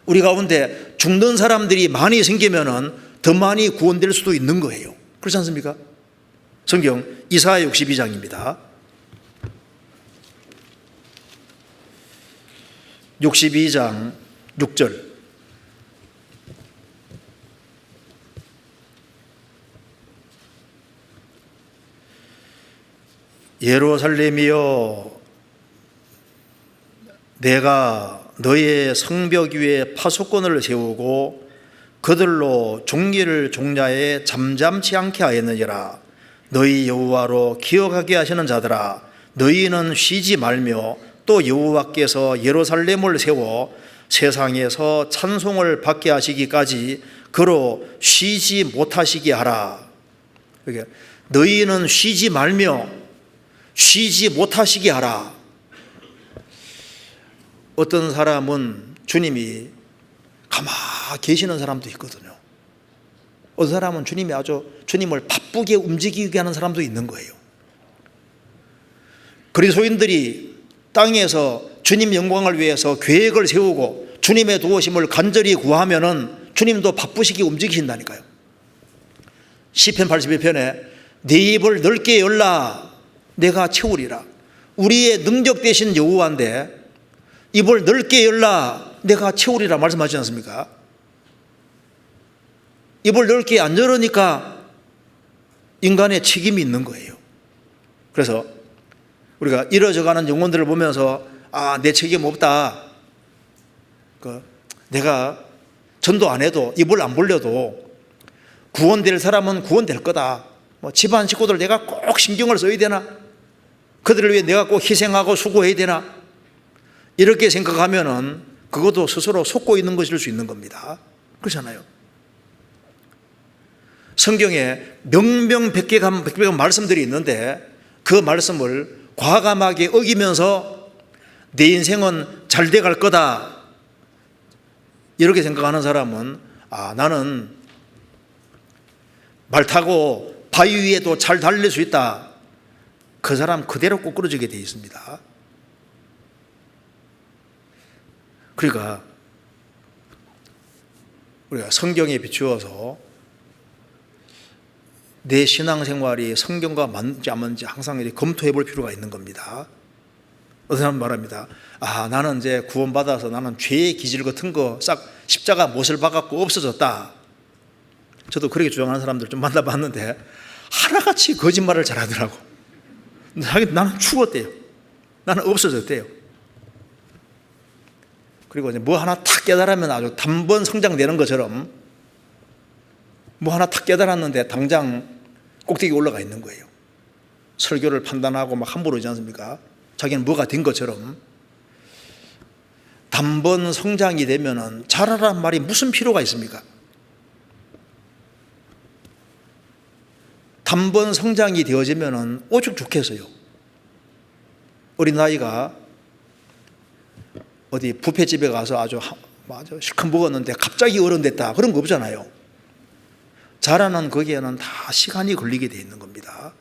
S1: 우리 가운데 죽는 사람들이 많이 생기면은 더 많이 구원될 수도 있는 거예요. 그렇지 않습니까? 성경 이사야 62장입니다. 62장 6절. 예루살렘이여, 내가 너의 성벽 위에 파수꾼을 세우고 그들로 종기를 종야에 잠잠치 않게 하였느니라. 너희 여호와로 기억하게 하시는 자들아, 너희는 쉬지 말며 또 여호와께서 예루살렘을 세워 세상에서 찬송을 받게 하시기까지 그로 쉬지 못하시게 하라. 너희는 쉬지 말며 쉬지 못하시게 하라. 어떤 사람은 주님이 가만히 계시는 사람도 있거든요. 어떤 사람은 주님을 바쁘게 움직이게 하는 사람도 있는 거예요. 그리스도인들이 땅에서 주님 영광을 위해서 계획을 세우고 주님의 도우심을 간절히 구하면은 주님도 바쁘시게 움직이신다니까요. 시편 81편에 네 입을 넓게 열라 내가 채우리라. 우리의 능력 되신 여호와인데 입을 넓게 열라 내가 채우리라 말씀하지 않습니까? 입을 넓게 안 열으니까 인간의 책임이 있는 거예요. 그래서 우리가 이뤄져가는 영혼들을 보면서 내 책임 없다, 내가 전도 안 해도 입을 안 벌려도 구원될 사람은 구원될 거다, 집안 식구들 내가 꼭 신경을 써야 되나, 그들을 위해 내가 꼭 희생하고 수고해야 되나, 이렇게 생각하면은 그것도 스스로 속고 있는 것일 수 있는 겁니다. 그렇잖아요. 성경에 명명백백한 말씀들이 있는데 그 말씀을 과감하게 어기면서 내 인생은 잘 돼갈 거다 이렇게 생각하는 사람은 나는 말 타고 바위 위에도 잘 달릴 수 있다, 그 사람 그대로 꼬꾸러지게 되어 있습니다. 그러니까 우리가 성경에 비추어서 내 신앙생활이 성경과 맞는지 안 맞는지 항상 검토해 볼 필요가 있는 겁니다. 어떤 사람은 말합니다. 나는 이제 구원받아서 나는 죄의 기질 같은 거 싹 십자가 못을 박았고 없어졌다. 저도 그렇게 주장하는 사람들 좀 만나봤는데 하나같이 거짓말을 잘하더라고. 나는 죽었대요. 나는 없어졌대요. 그리고 이제 뭐 하나 탁 깨달으면 아주 단번 성장되는 것처럼 뭐 하나 탁 깨달았는데 당장 꼭대기에 올라가 있는 거예요. 설교를 판단하고 막 함부로 하지 않습니까? 자기는 뭐가 된 것처럼. 단번 성장이 되면은 자라란 말이 무슨 필요가 있습니까? 단번 성장이 되어지면은 오죽 좋겠어요. 어린아이가 어디 뷔페집에 가서 아주 실컷 먹었는데 갑자기 어른 됐다. 그런 거 없잖아요. 자라는 거기에는 다 시간이 걸리게 돼 있는 겁니다.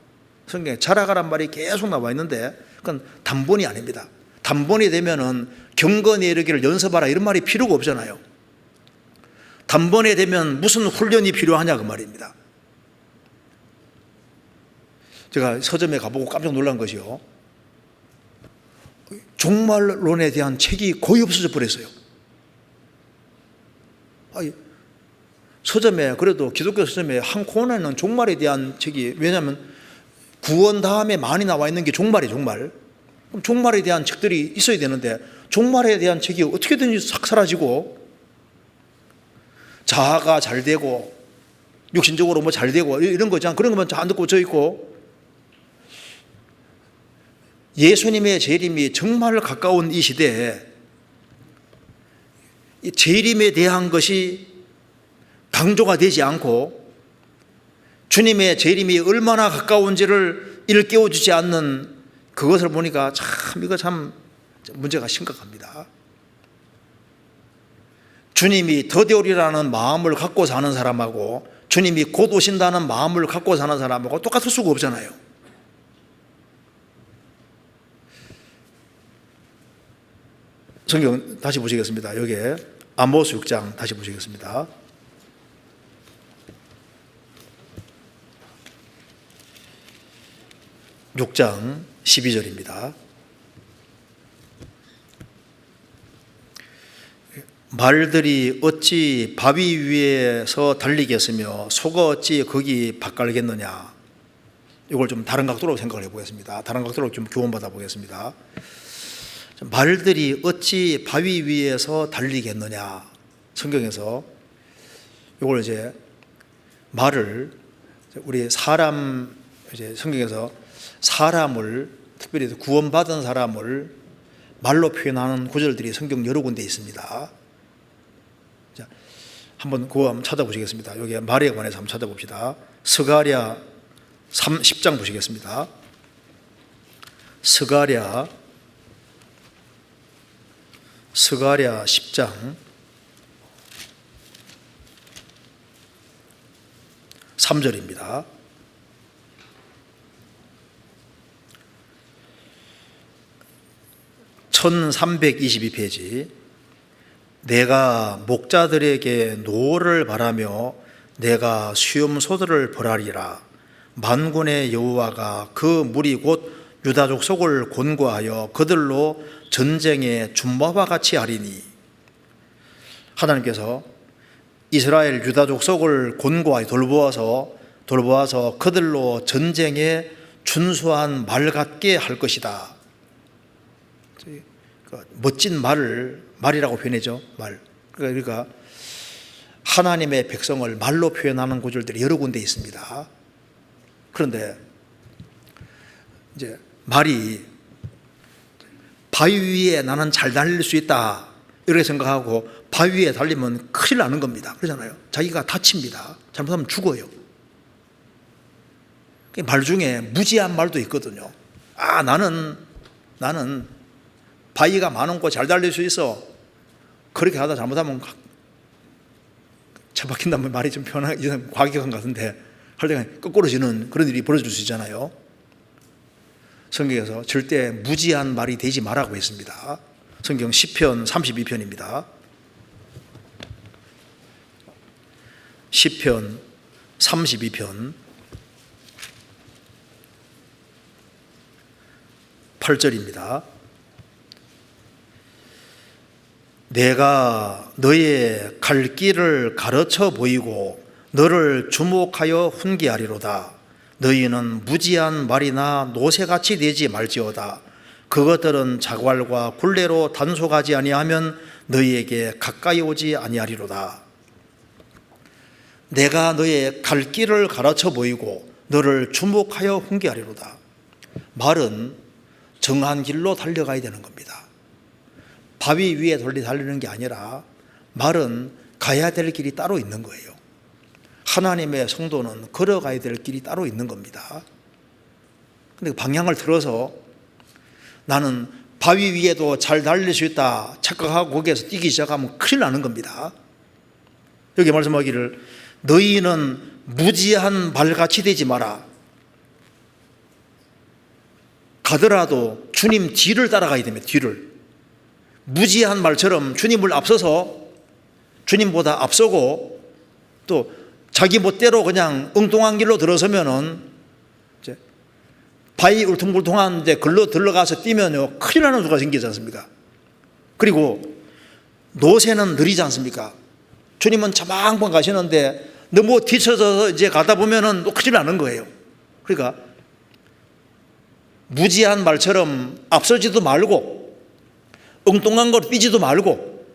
S1: 성경에 자라가란 말이 계속 나와 있는데 그건 단번이 아닙니다. 단번이 되면은 경건에 이르기를 연습하라 이런 말이 필요가 없잖아요. 단번에 되면 무슨 훈련이 필요하냐 그 말입니다. 제가 서점에 가보고 깜짝 놀란 것이요. 종말론에 대한 책이 거의 없어져 버렸어요. 서점에, 그래도 기독교 서점에 한 코너에는 종말에 대한 책이, 왜냐하면 구원 다음에 많이 나와 있는 게 종말이에요, 종말. 그럼 종말에 대한 책들이 있어야 되는데 종말에 대한 책이 어떻게든지 싹 사라지고 자아가 잘 되고 육신적으로 뭐 잘 되고 이런 거잖아. 그런 것만 안 듣고 저 있고 예수님의 재림이 정말 가까운 이 시대에 이 재림에 대한 것이 강조가 되지 않고 주님의 재림이 얼마나 가까운지를 일깨워주지 않는 그것을 보니까 참 이거 참 문제가 심각합니다. 주님이 더디오리라는 마음을 갖고 사는 사람하고 주님이 곧 오신다는 마음을 갖고 사는 사람하고 똑같을 수가 없잖아요. 성경 다시 보시겠습니다. 여기에 아모스 6장 다시 보시겠습니다. (6장) 12절입니다. 말들이 어찌 바위 위에서 달리겠으며 소가 어찌 거기 밭갈겠느냐. 이걸 좀 다른 각도로 생각을 해보겠습니다. 다른 각도로 좀 교훈받아 보겠습니다. 말들이 어찌 바위 위에서 달리겠느냐. 성경에서 이걸 이제 말을 우리 사람 이제 성경에서 사람을 특별히 구원받은 사람을 말로 표현하는 구절들이 성경 여러 군데 있습니다. 자, 한번 그거 한번 찾아보시겠습니다. 여기 말에 관해서 한번 찾아봅시다. 스가랴 10장 보시겠습니다. 스가랴 10장 3절입니다. (1322페이지) 내가 목자들에게 노를 바라며 내가 수염소들을 벌하리라. 만군의 여호와가 그 무리 곧 유다 족속을 권고하여 그들로 전쟁에 준마와 같이 하리니. 하나님께서 이스라엘 유다 족속을 권고하여 돌보아서 그들로 전쟁에 준수한 말 같게 할 것이다. 멋진 말이라고 표현하죠. 말. 그러니까 하나님의 백성을 말로 표현하는 구절들이 여러 군데 있습니다. 그런데 이제 말이 바위 위에 나는 잘 달릴 수 있다 이렇게 생각하고 바위 위에 달리면 큰일 나는 겁니다. 그러잖아요. 자기가 다칩니다. 잘못하면 죽어요. 말 중에 무지한 말도 있거든요. 나는 바위가 많고 잘 달릴 수 있어. 그렇게 하다 잘못하면 차 박힌다면 말이 좀 편하게 과격한 것 같은데 할 때가 거꾸로지는 그런 일이 벌어질 수 있잖아요. 성경에서 절대 무지한 말이 되지 말라고 했습니다. 성경 시편 32편입니다. 시편 32편 8절입니다. 내가 너의 갈 길을 가르쳐 보이고 너를 주목하여 훈계하리로다. 너희는 무지한 말이나 노새같이 되지 말지어다. 그것들은 자괄과 굴레로 단속하지 아니하면 너희에게 가까이 오지 아니하리로다. 내가 너의 갈 길을 가르쳐 보이고 너를 주목하여 훈계하리로다. 말은 정한 길로 달려가야 되는 겁니다. 바위 위에 달리는 게 아니라 말은 가야 될 길이 따로 있는 거예요. 하나님의 성도는 걸어가야 될 길이 따로 있는 겁니다. 근데 방향을 틀어서 나는 바위 위에도 잘 달릴 수 있다 착각하고 거기에서 뛰기 시작하면 큰일 나는 겁니다. 여기 말씀하기를 너희는 무지한 말같이 되지 마라. 가더라도 주님 뒤를 따라가야 됩니다. 뒤를. 무지한 말처럼 주님을 앞서서 주님보다 앞서고 또 자기 멋대로 그냥 엉뚱한 길로 들어서면은 이제 바위 울퉁불퉁한 이제 글로 들어가서 뛰면요 큰일 나는 수가 생기지 않습니까? 그리고 노새는 느리지 않습니까? 주님은 자망방 가시는데 너무 뒤쳐져서 이제 가다 보면은 또 큰일 나는 거예요. 그러니까 무지한 말처럼 앞서지도 말고 엉뚱한 걸 뛰지도 말고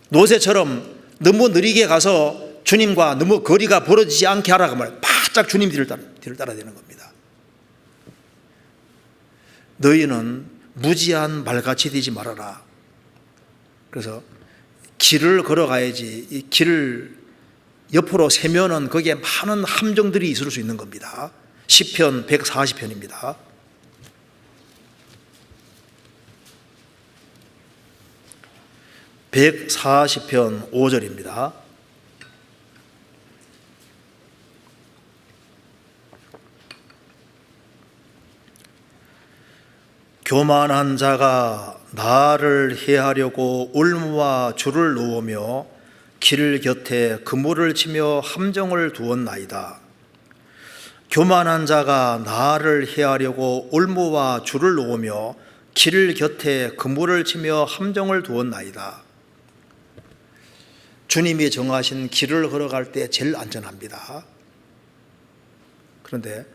S1: 노새처럼 너무 느리게 가서 주님과 너무 거리가 벌어지지 않게 하라고 말해요. 바짝 주님 뒤를 따라야 되는 겁니다. 너희는 무지한 말같이 되지 말아라. 그래서 길을 걸어가야지 이 길을 옆으로 세면은 거기에 많은 함정들이 있을 수 있는 겁니다. 시편 140편입니다. (140편) 5절입니다. 교만한 자가 나를 해하려고 올무와 줄을 놓으며 길 곁에 그물을 치며 함정을 두었나이다. 교만한 자가 나를 해하려고 올무와 줄을 놓으며 길 곁에 그물을 치며 함정을 두었나이다. 주님이 정하신 길을 걸어갈 때 제일 안전합니다. 그런데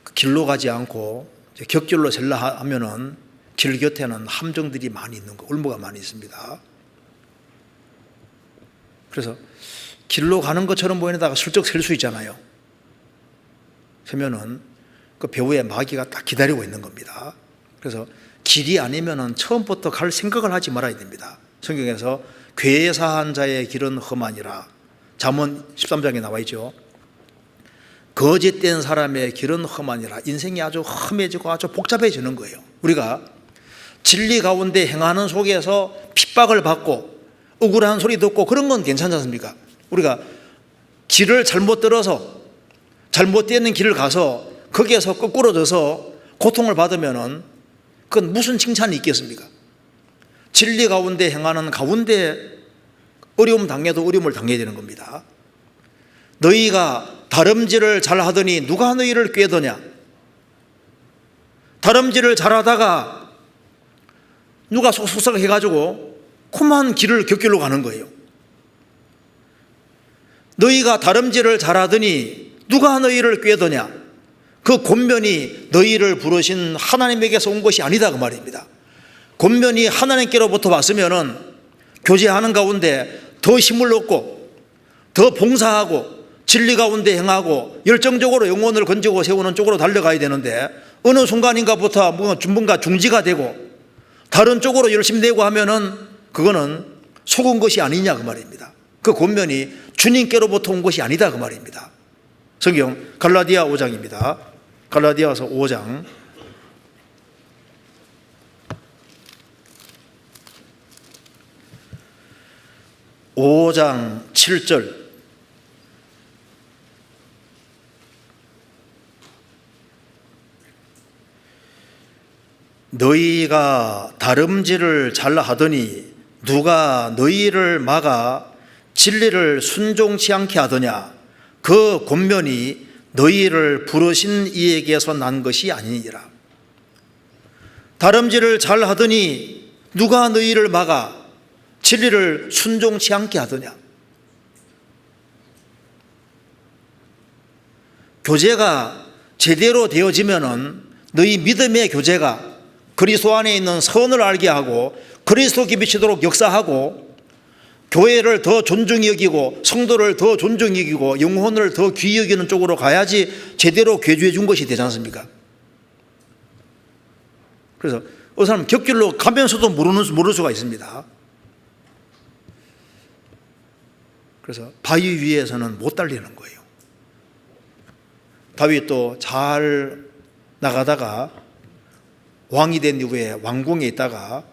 S1: 그 길로 가지 않고 격길로 셀라 하면은 길 곁에는 함정들이 많이 있는 거, 올무가 많이 있습니다. 그래서 길로 가는 것처럼 보이다가 슬쩍 셀 수 있잖아요. 세면은 그 배후에 마귀가 딱 기다리고 있는 겁니다. 그래서 길이 아니면은 처음부터 갈 생각을 하지 말아야 됩니다. 성경에서 괴사한 자의 길은 험하니라. 잠언 13장에 나와 있죠. 거짓된 사람의 길은 험하니라. 인생이 아주 험해지고 아주 복잡해지는 거예요. 우리가 진리 가운데 행하는 속에서 핍박을 받고 억울한 소리 듣고 그런 건 괜찮지 않습니까? 우리가 길을 잘못 들어서 잘못되는 길을 가서 거기에서 거꾸로져서 고통을 받으면은 그건 무슨 칭찬이 있겠습니까? 진리 가운데 행하는 가운데 어려움 당해도 어려움을 당해야 되는 겁니다. 너희가 다름질을 잘하더니 누가 너희를 꾀더냐? 다름질을 잘하다가 누가 속삭 해가지고 험한 길을 곁길로 가는 거예요. 너희가 다름질을 잘하더니 누가 너희를 꾀더냐? 그 권면이 너희를 부르신 하나님에게서 온 것이 아니다 그 말입니다. 권면이 하나님께로부터 왔으면은 교제하는 가운데 더 힘을 얻고 더 봉사하고 진리 가운데 행하고 열정적으로 영혼을 건지고 세우는 쪽으로 달려가야 되는데 어느 순간인가부터 뭔가 중지가 되고 다른 쪽으로 열심히 되고 하면은 그거는 속은 것이 아니냐 그 말입니다. 그 권면이 주님께로부터 온 것이 아니다 그 말입니다. 성경 갈라디아 5장입니다. 갈라디아서 5장 5장 7절 너희가 다름질을 잘하더니 누가 너희를 막아 진리를 순종치 않게 하더냐? 그 권면이 너희를 부르신 이에게서 난 것이 아니니라. 다름질을 잘하더니 누가 너희를 막아 진리를 순종치 않게 하더냐? 교제가 제대로 되어지면은 너희 믿음의 교제가 그리스도 안에 있는 선을 알게 하고 그리스도께 비치도록 역사하고 교회를 더 존중히 여기고 성도를 더 존중히 여기고 영혼을 더 귀히 여기는 쪽으로 가야지 제대로 괴주해 준 것이 되지 않습니까? 그래서 어느 사람은 곁길로 가면서도 모를 수가 있습니다. 그래서 바위 위에서는 못 달리는 거예요. 다윗도 잘 나가다가 왕이 된 이후에 왕궁에 있다가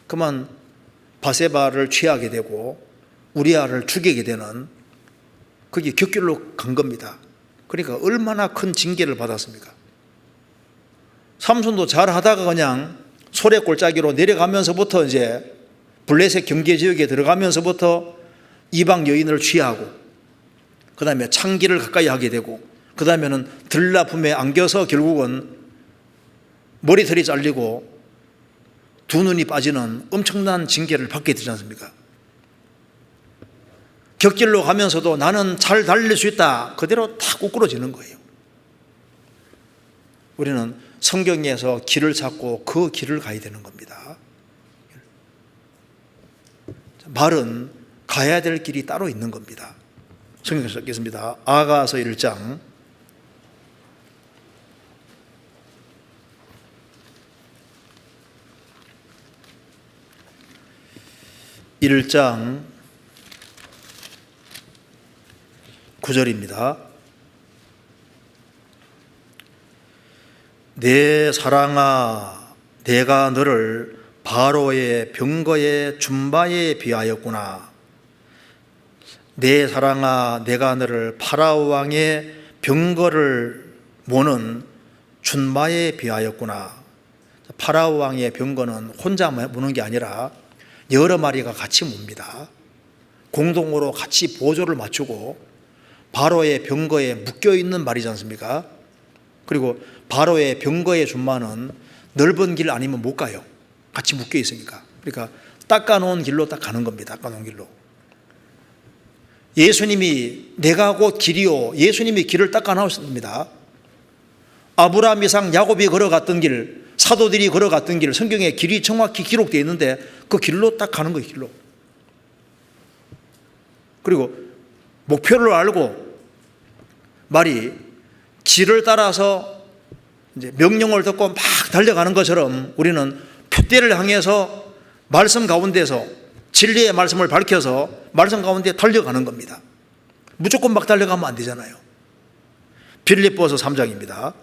S1: 그만 바세바를 취하게 되고 우리아를 죽이게 되는 그게 곁길로 간 겁니다. 그러니까 얼마나 큰 징계를 받았습니까? 삼손도 잘 하다가 그냥 소래골짜기로 내려가면서부터 이제 블레셋 경계 지역에 들어가면서부터 이방 여인을 취하고 그 다음에 창기를 가까이 하게 되고 그 다음에는 들나품에 안겨서 결국은 머리털이 잘리고 두 눈이 빠지는 엄청난 징계를 받게 되지 않습니까? 곁길로 가면서도 나는 잘 달릴 수 있다. 그대로 다 꼬꾸러지는 거예요. 우리는 성경에서 길을 찾고 그 길을 가야 되는 겁니다. 말은 가야 될 길이 따로 있는 겁니다. 성경에서 읽겠습니다. 아가서 1장 1장 9절입니다. 내 사랑아, 내가 너를 바로의 병거의 준바에 비하였구나. 내 사랑아, 내가 너를 파라오 왕의 병거를 모는 준바에 비하였구나. 파라오 왕의 병거는 혼자 모는 게 아니라 여러 마리가 같이 뭅니다. 공동으로 같이 보조를 맞추고 바로의 병거에 묶여있는 말이지 않습니까? 그리고 바로의 병거의 준마는 넓은 길 아니면 못 가요. 같이 묶여 있으니까. 그러니까 닦아놓은 길로 딱 가는 겁니다. 닦아놓은 길로. 예수님이 내가 곧 길이요. 예수님이 길을 닦아놓았습니다. 아브라함, 이삭, 야곱이 걸어갔던 길, 사도들이 걸어갔던 길, 성경에 길이 정확히 기록되어 있는데 그 길로 딱 가는 거예요. 길로. 그리고 목표를 알고 말이 길을 따라서 이제 명령을 듣고 막 달려가는 것처럼 우리는 표대를 향해서 말씀 가운데서 진리의 말씀을 밝혀서 말씀 가운데 달려가는 겁니다. 무조건 막 달려가면 안 되잖아요. 빌립보서 3장입니다.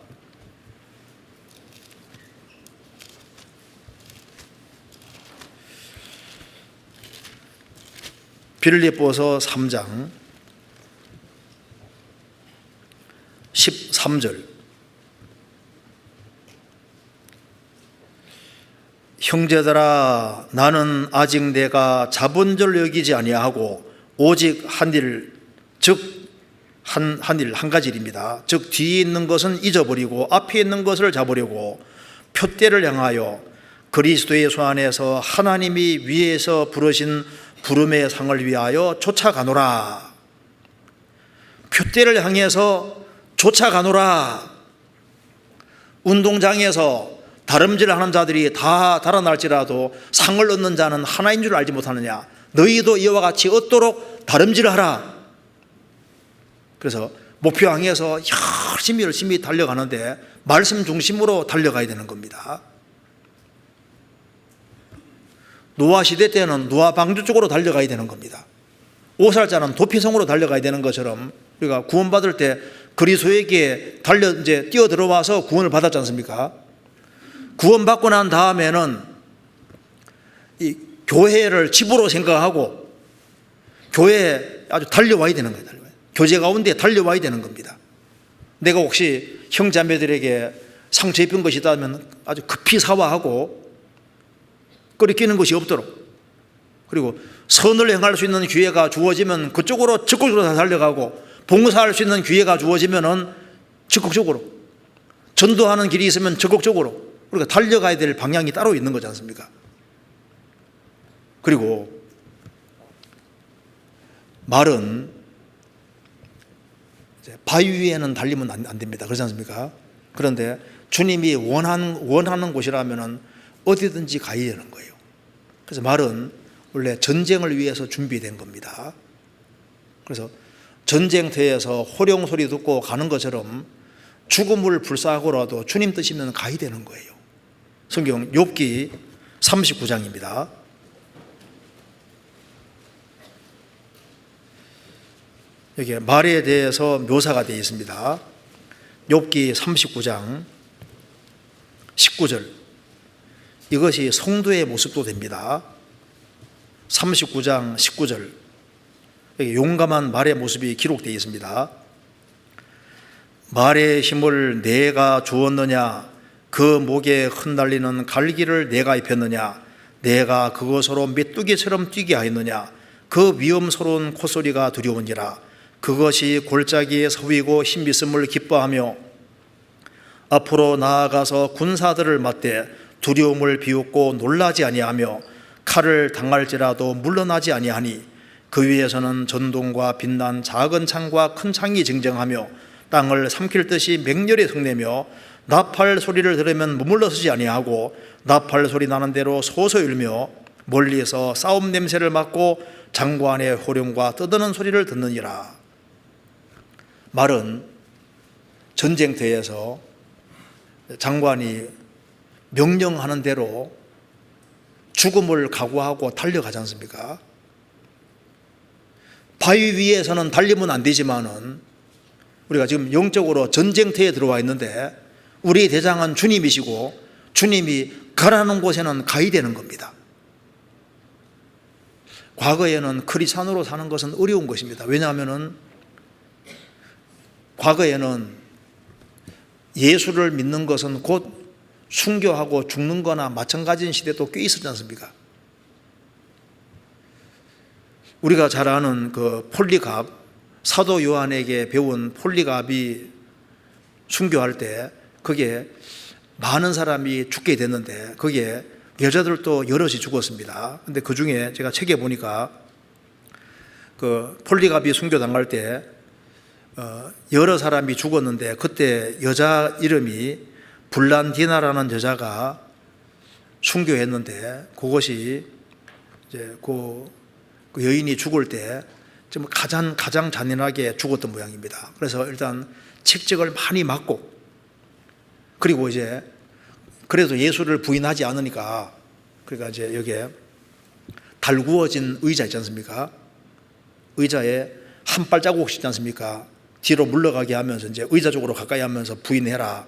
S1: 빌립보서 3장 13절. 형제들아, 나는 아직 내가 잡은 줄 여기지 아니하고 오직 한 일, 즉 한 가지 일입니다. 즉 뒤에 있는 것은 잊어버리고 앞에 있는 것을 잡으려고 표대를 향하여 그리스도의 수 안에서 하나님이 위에서 부르신 부름의 상을 위하여 쫓아가노라. 표대를 향해서 쫓아가노라. 운동장에서 다름질하는 자들이 다 달아날지라도 상을 얻는 자는 하나인 줄 알지 못하느냐. 너희도 이와 같이 얻도록 다름질하라. 그래서 목표 향해서 열심히 달려가는데 말씀 중심으로 달려가야 되는 겁니다. 노아 시대 때는 노아 방주 쪽으로 달려가야 되는 겁니다. 5살자는 도피성으로 달려가야 되는 것처럼 우리가 구원받을 때 그리스도에게 이제 뛰어 들어와서 구원을 받았지 않습니까? 구원받고 난 다음에는 이 교회를 집으로 생각하고 교회에 아주 달려와야 되는 거예요. 교제 가운데 달려와야 되는 겁니다. 내가 혹시 형제자매들에게 상처 입힌 것이 있다면 아주 급히 사과하고 끓이끼는 것이 없도록, 그리고 선을 행할 수 있는 기회가 주어지면 그쪽으로 적극적으로 달려가고, 봉사할 수 있는 기회가 주어지면 적극적으로, 전도하는 길이 있으면 적극적으로 우리가 달려가야 될 방향이 따로 있는 거지 않습니까? 그리고 말은 바위 위에는 달리면 안 됩니다. 그렇지 않습니까? 그런데 주님이 원하는 곳이라면 어디든지 가야 되는 거예요. 그래서 말은 원래 전쟁을 위해서 준비된 겁니다. 그래서 전쟁터에서 호령 소리 듣고 가는 것처럼 죽음을 불사하고라도 주님 뜻이면 가야 되는 거예요. 성경 욥기 39장입니다. 여기 말에 대해서 묘사가 되어 있습니다. 욥기 39장 19절. 이것이 성도의 모습도 됩니다. 39장 19절. 여기 용감한 말의 모습이 기록되어 있습니다. 말의 힘을 내가 주었느냐? 그 목에 흩날리는 갈기를 내가 입혔느냐? 내가 그것으로 메뚜기처럼 뛰게 하였느냐? 그 위험스러운 콧소리가 두려우니라. 그것이 골짜기에 서위고 힘있음을 기뻐하며 앞으로 나아가서 군사들을 맞대 두려움을 비웃고 놀라지 아니하며 칼을 당할지라도 물러나지 아니하니 그 위에서는 전동과 빛난 작은 창과 큰 창이 쟁쟁하며 땅을 삼킬 듯이 맹렬히 성내며 나팔 소리를 들으면 머물러서지 아니하고 나팔 소리 나는 대로 소소 울며 멀리서 싸움 냄새를 맡고 장관의 호령과 떠드는 소리를 듣느니라. 말은 전쟁터에서 장관이 명령하는 대로 죽음을 각오하고 달려가지 않습니까? 바위 위에서는 달리면 안 되지만은 우리가 지금 영적으로 전쟁터에 들어와 있는데 우리 대장은 주님이시고 주님이 가라는 곳에는 가야 되는 겁니다. 과거에는 크리스찬으로 사는 것은 어려운 것입니다. 왜냐하면은 과거에는 예수를 믿는 것은 곧 순교하고 죽는 거나 마찬가지인 시대도 꽤 있었지 않습니까? 우리가 잘 아는 그 폴리갑, 사도 요한에게 배운 폴리갑이 순교할 때 그게 많은 사람이 죽게 됐는데 거기에 여자들도 여럿이 죽었습니다. 근데 그 중에 제가 책에 보니까 그 폴리갑이 순교 당할 때 여러 사람이 죽었는데 그때 여자 이름이 블란디나라는 여자가 순교했는데 그것이 이제 그 여인이 죽을 때 좀 가장 잔인하게 죽었던 모양입니다. 그래서 일단 책적을 많이 맞고 그리고 이제 그래도 예수를 부인하지 않으니까 그러니까 이제 여기에 달구어진 의자 있지 않습니까? 의자에 한 발자국씩 있지 않습니까? 뒤로 물러가게 하면서 이제 의자 쪽으로 가까이 하면서 부인해라,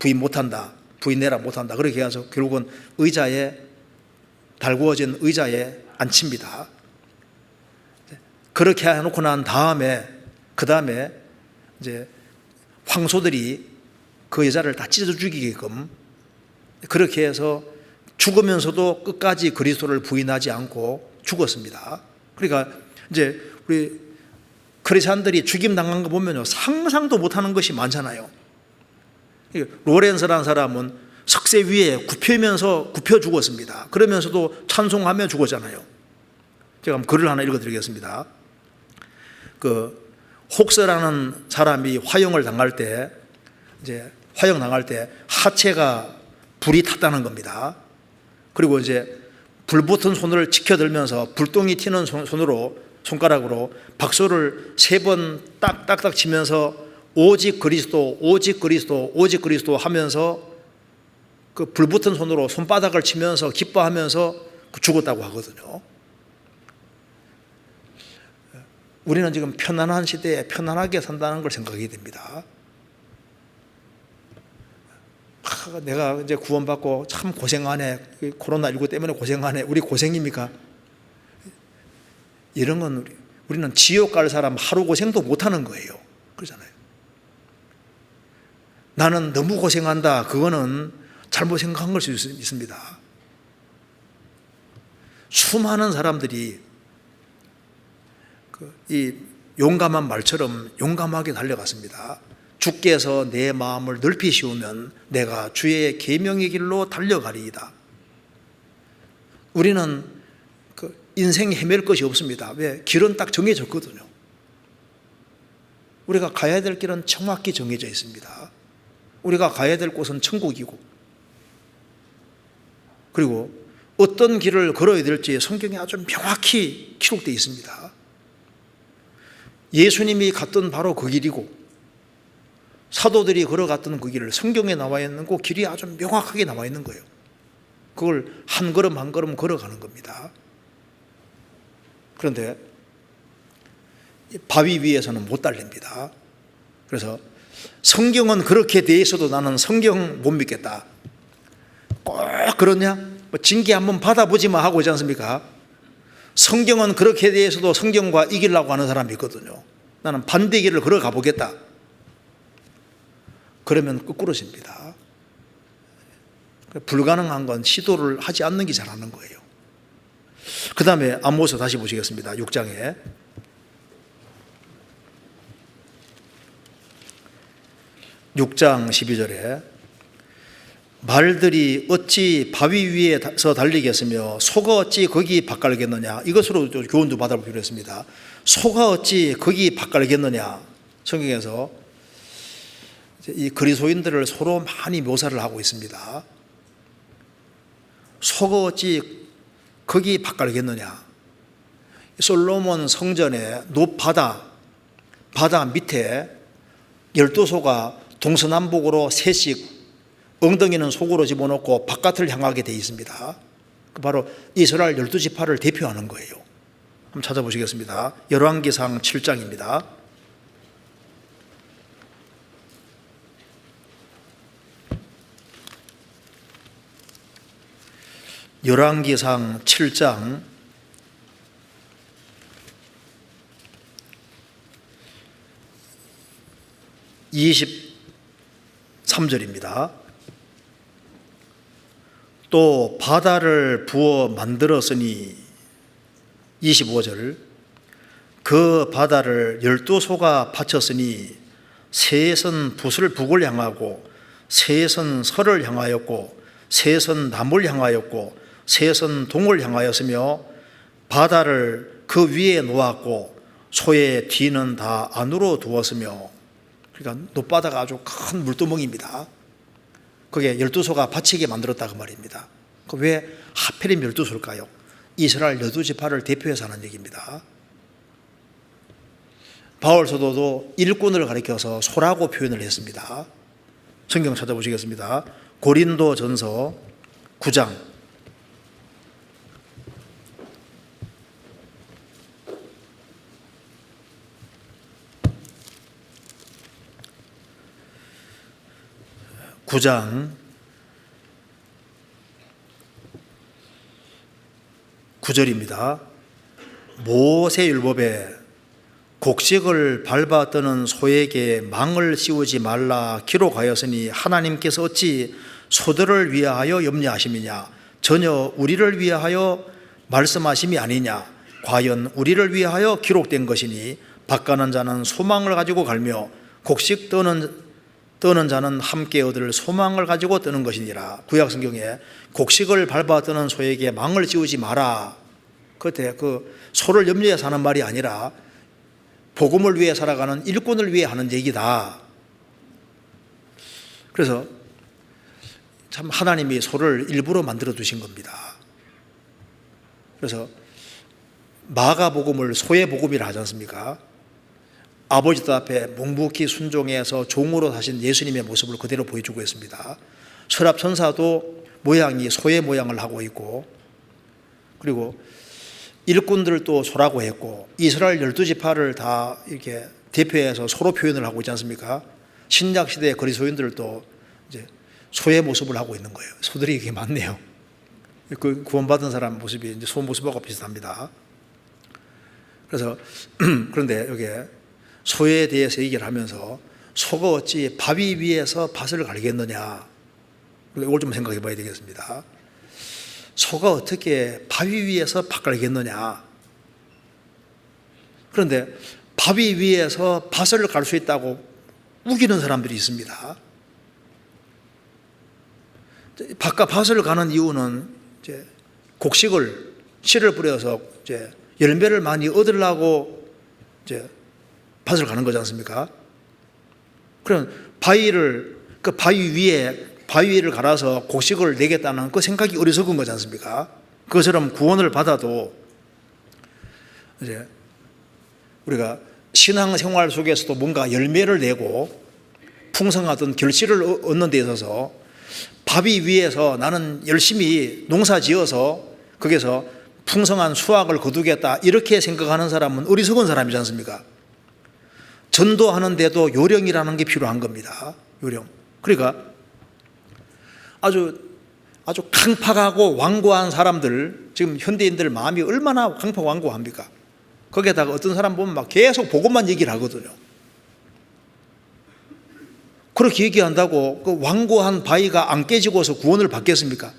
S1: 부인 못한다, 부인해라 못한다. 그렇게 해서 결국은 의자에 달구어진 의자에 앉힙니다. 그렇게 해놓고 난 다음에 그 다음에 이제 황소들이 그 여자를 다 찢어 죽이게끔 그렇게 해서 죽으면서도 끝까지 그리스도를 부인하지 않고 죽었습니다. 그러니까 이제 우리 크리스찬들이 죽임 당한 거 보면요 상상도 못하는 것이 많잖아요. 로렌스라는 사람은 석쇠 위에 굽혀 죽었습니다. 그러면서도 찬송하며 죽었잖아요. 제가 글을 하나 읽어드리겠습니다. 그 혹서라는 사람이 화형을 당할 때 이제 화형 당할 때 하체가 불이 탔다는 겁니다. 그리고 이제 불 붙은 손을 지켜들면서 불똥이 튀는 손가락으로 박수를 3번 딱딱딱 치면서 오직 그리스도, 오직 그리스도, 오직 그리스도 하면서 그 불 붙은 손으로 손바닥을 치면서 기뻐하면서 죽었다고 하거든요. 우리는 지금 편안한 시대에 편안하게 산다는 걸 생각하게 됩니다. 내가 이제 구원받고 참 고생하네. 코로나19 때문에 고생하네. 우리 고생입니까? 이런 건 우리는 지옥 갈 사람 하루 고생도 못하는 거예요. 그러잖아요. 나는 너무 고생한다. 그거는 잘못 생각한 걸 수 있습니다. 수많은 사람들이 이 용감한 말처럼 용감하게 달려갔습니다. 주께서 내 마음을 넓히시우면 내가 주의 계명의 길로 달려가리이다. 우리는 인생 헤맬 것이 없습니다. 왜? 길은 딱 정해졌거든요. 우리가 가야 될 길은 정확히 정해져 있습니다. 우리가 가야 될 곳은 천국이고, 그리고 어떤 길을 걸어야 될지 성경에 아주 명확히 기록되어 있습니다. 예수님이 갔던 바로 그 길이고, 사도들이 걸어갔던 그 길을 성경에 나와 있는 그 길이 아주 명확하게 나와 있는 거예요. 그걸 한 걸음 한 걸음 걸어가는 겁니다. 그런데 바위 위에서는 못 달립니다. 그래서 성경은 그렇게 돼 있어도 나는 성경 못 믿겠다. 꼭 그러냐? 뭐 징계 한번 받아보지만 하고 있지 않습니까? 성경은 그렇게 돼 있어도 성경과 이기려고 하는 사람이 있거든요. 나는 반대 길을 걸어가 보겠다. 그러면 거꾸로집니다. 불가능한 건 시도를 하지 않는 게 잘하는 거예요. 그 다음에 아모스 다시 보시겠습니다. 6장에 6장 12절에 말들이 어찌 바위 위에서 달리겠으며 소가 어찌 거기 밭갈겠느냐. 이것으로 교훈도 받아보기로 했습니다. 소가 어찌 거기 밭갈겠느냐. 성경에서 이 그리스도인들을 서로 많이 묘사를 하고 있습니다. 소가 어찌 거기 밭갈겠느냐. 솔로몬 성전의 높바다, 바다 밑에 12소가 동서남북으로 셋씩 엉덩이는 속으로 집어넣고 바깥을 향하게 되어 있습니다. 바로 이스라엘 12지파를 대표하는 거예요. 한번 찾아보시겠습니다. 열왕기상 7장입니다. 열왕기상 7장 23절입니다. 또 바다를 부어 만들었으니 25절 그 바다를 12소가 바쳤으니 셋은 북을 향하고 셋은 서를 향하였고 셋은 남을 향하였고 셋은 동을 향하였으며 바다를 그 위에 놓았고 소의 뒤는 다 안으로 두었으며, 그러니까 높바다가 아주 큰 물두멍입니다. 거기에 12소가 바치게 만들었다 그 말입니다. 왜 하필이면 12소일까요? 이스라엘 12지파를 대표해서 하는 얘기입니다. 바울 사도도 일꾼을 가리켜서 소라고 표현을 했습니다. 성경 찾아보시겠습니다. 고린도 전서 9장 9장 9절입니다. 모세율법에 곡식을 밟아 뜨는 소에게 망을 씌우지 말라 기록하였으니 하나님께서 어찌 소들을 위하여 염려하심이냐. 전혀 우리를 위하여 말씀하심이 아니냐. 과연 우리를 위하여 기록된 것이니 밭가는 자는 소망을 가지고 갈며 곡식 떠는 자는 함께 얻을 소망을 가지고 뜨는 것이니라. 구약성경에 곡식을 밟아 뜨는 소에게 망을 씌우지 마라. 그때 그 소를 염려해서 하는 말이 아니라 복음을 위해 살아가는 일꾼을 위해 하는 얘기다. 그래서 참 하나님이 소를 일부러 만들어 두신 겁니다. 그래서 마가복음을 소의 복음이라 하지 않습니까? 아버지 뜻 앞에 묵묵히 순종해서 종으로 사신 예수님의 모습을 그대로 보여주고 있습니다. 서랍천사도 모양이 소의 모양을 하고 있고, 그리고 일꾼들도 소라고 했고, 이스라엘 12지파를 다 이렇게 대표해서 소로 표현을 하고 있지 않습니까? 신약시대의 그리스도인들도 이제 소의 모습을 하고 있는 거예요. 소들이 이게 많네요. 그 구원받은 사람 모습이 이제 소 모습하고 비슷합니다. 그래서 그런데 여기에 소에 대해서 얘기를 하면서 소가 어찌 바위 위에서 밭을 갈겠느냐, 이걸 좀 생각해 봐야 되겠습니다. 소가 어떻게 바위 위에서 밭 갈겠느냐. 그런데 바위 위에서 밭을 갈 수 있다고 우기는 사람들이 있습니다. 밭과 밭을 가는 이유는 이제 곡식을 씨를 뿌려서 이제 열매를 많이 얻으려고 이제 밭을 가는 거지 않습니까? 그럼 그 바위 위를 갈아서 곡식을 내겠다는 그 생각이 어리석은 거지 않습니까? 그것처럼 구원을 받아도 이제 우리가 신앙생활 속에서도 뭔가 열매를 내고 풍성하던 결실을 얻는 데 있어서 바위 위에서 나는 열심히 농사 지어서 거기서 풍성한 수확을 거두겠다 이렇게 생각하는 사람은 어리석은 사람이지 않습니까? 전도하는데도 요령이라는 게 필요한 겁니다. 요령. 그러니까 아주 강팍하고 완고한 사람들, 지금 현대인들 마음이 얼마나 강팍 완고합니까? 거기에다가 어떤 사람 보면 막 계속 복음만 얘기를 하거든요. 그렇게 얘기한다고 그 완고한 바위가 안 깨지고서 구원을 받겠습니까?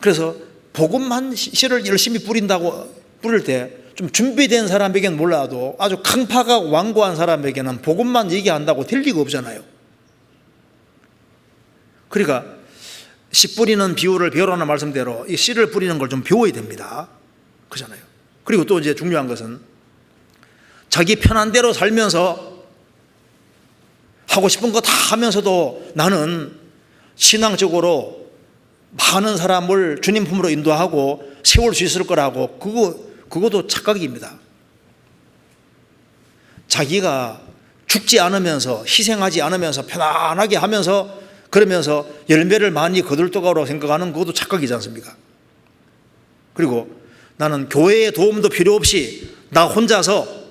S1: 그래서 복음만 씨를 열심히 뿌릴 때 좀 준비된 사람에게는 몰라도 아주 강팍하고 완고한 사람에게는 복음만 얘기한다고 될 리가 없잖아요. 그러니까 씨 뿌리는 비유를 배우라는 말씀대로 이 씨를 뿌리는 걸 좀 배워야 됩니다. 그렇잖아요. 그리고 또 이제 중요한 것은 자기 편한 대로 살면서 하고 싶은 거 다 하면서도 나는 신앙적으로 많은 사람을 주님 품으로 인도하고 세울 수 있을 거라고 그것도 착각입니다. 자기가 죽지 않으면서 희생하지 않으면서 편안하게 하면서 그러면서 열매를 많이 거둘 거라고 생각하는 그것도 착각이지 않습니까? 그리고 나는 교회의 도움도 필요 없이 나 혼자서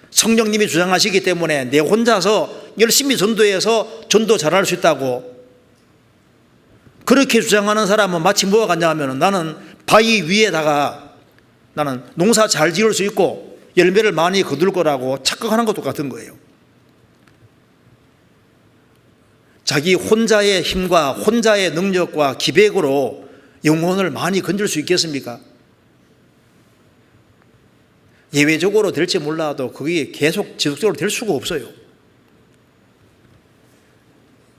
S1: 성령님이 주장하시기 때문에 내 혼자서 열심히 전도해서 전도 잘할 수 있다고 그렇게 주장하는 사람은 마치 뭐가 같냐 하면 나는 바위 위에다가 나는 농사 잘 지을 수 있고 열매를 많이 거둘 거라고 착각하는 것도 같은 거예요. 자기 혼자의 힘과 혼자의 능력과 기백으로 영혼을 많이 건질 수 있겠습니까? 예외적으로 될지 몰라도 그게 계속 지속적으로 될 수가 없어요.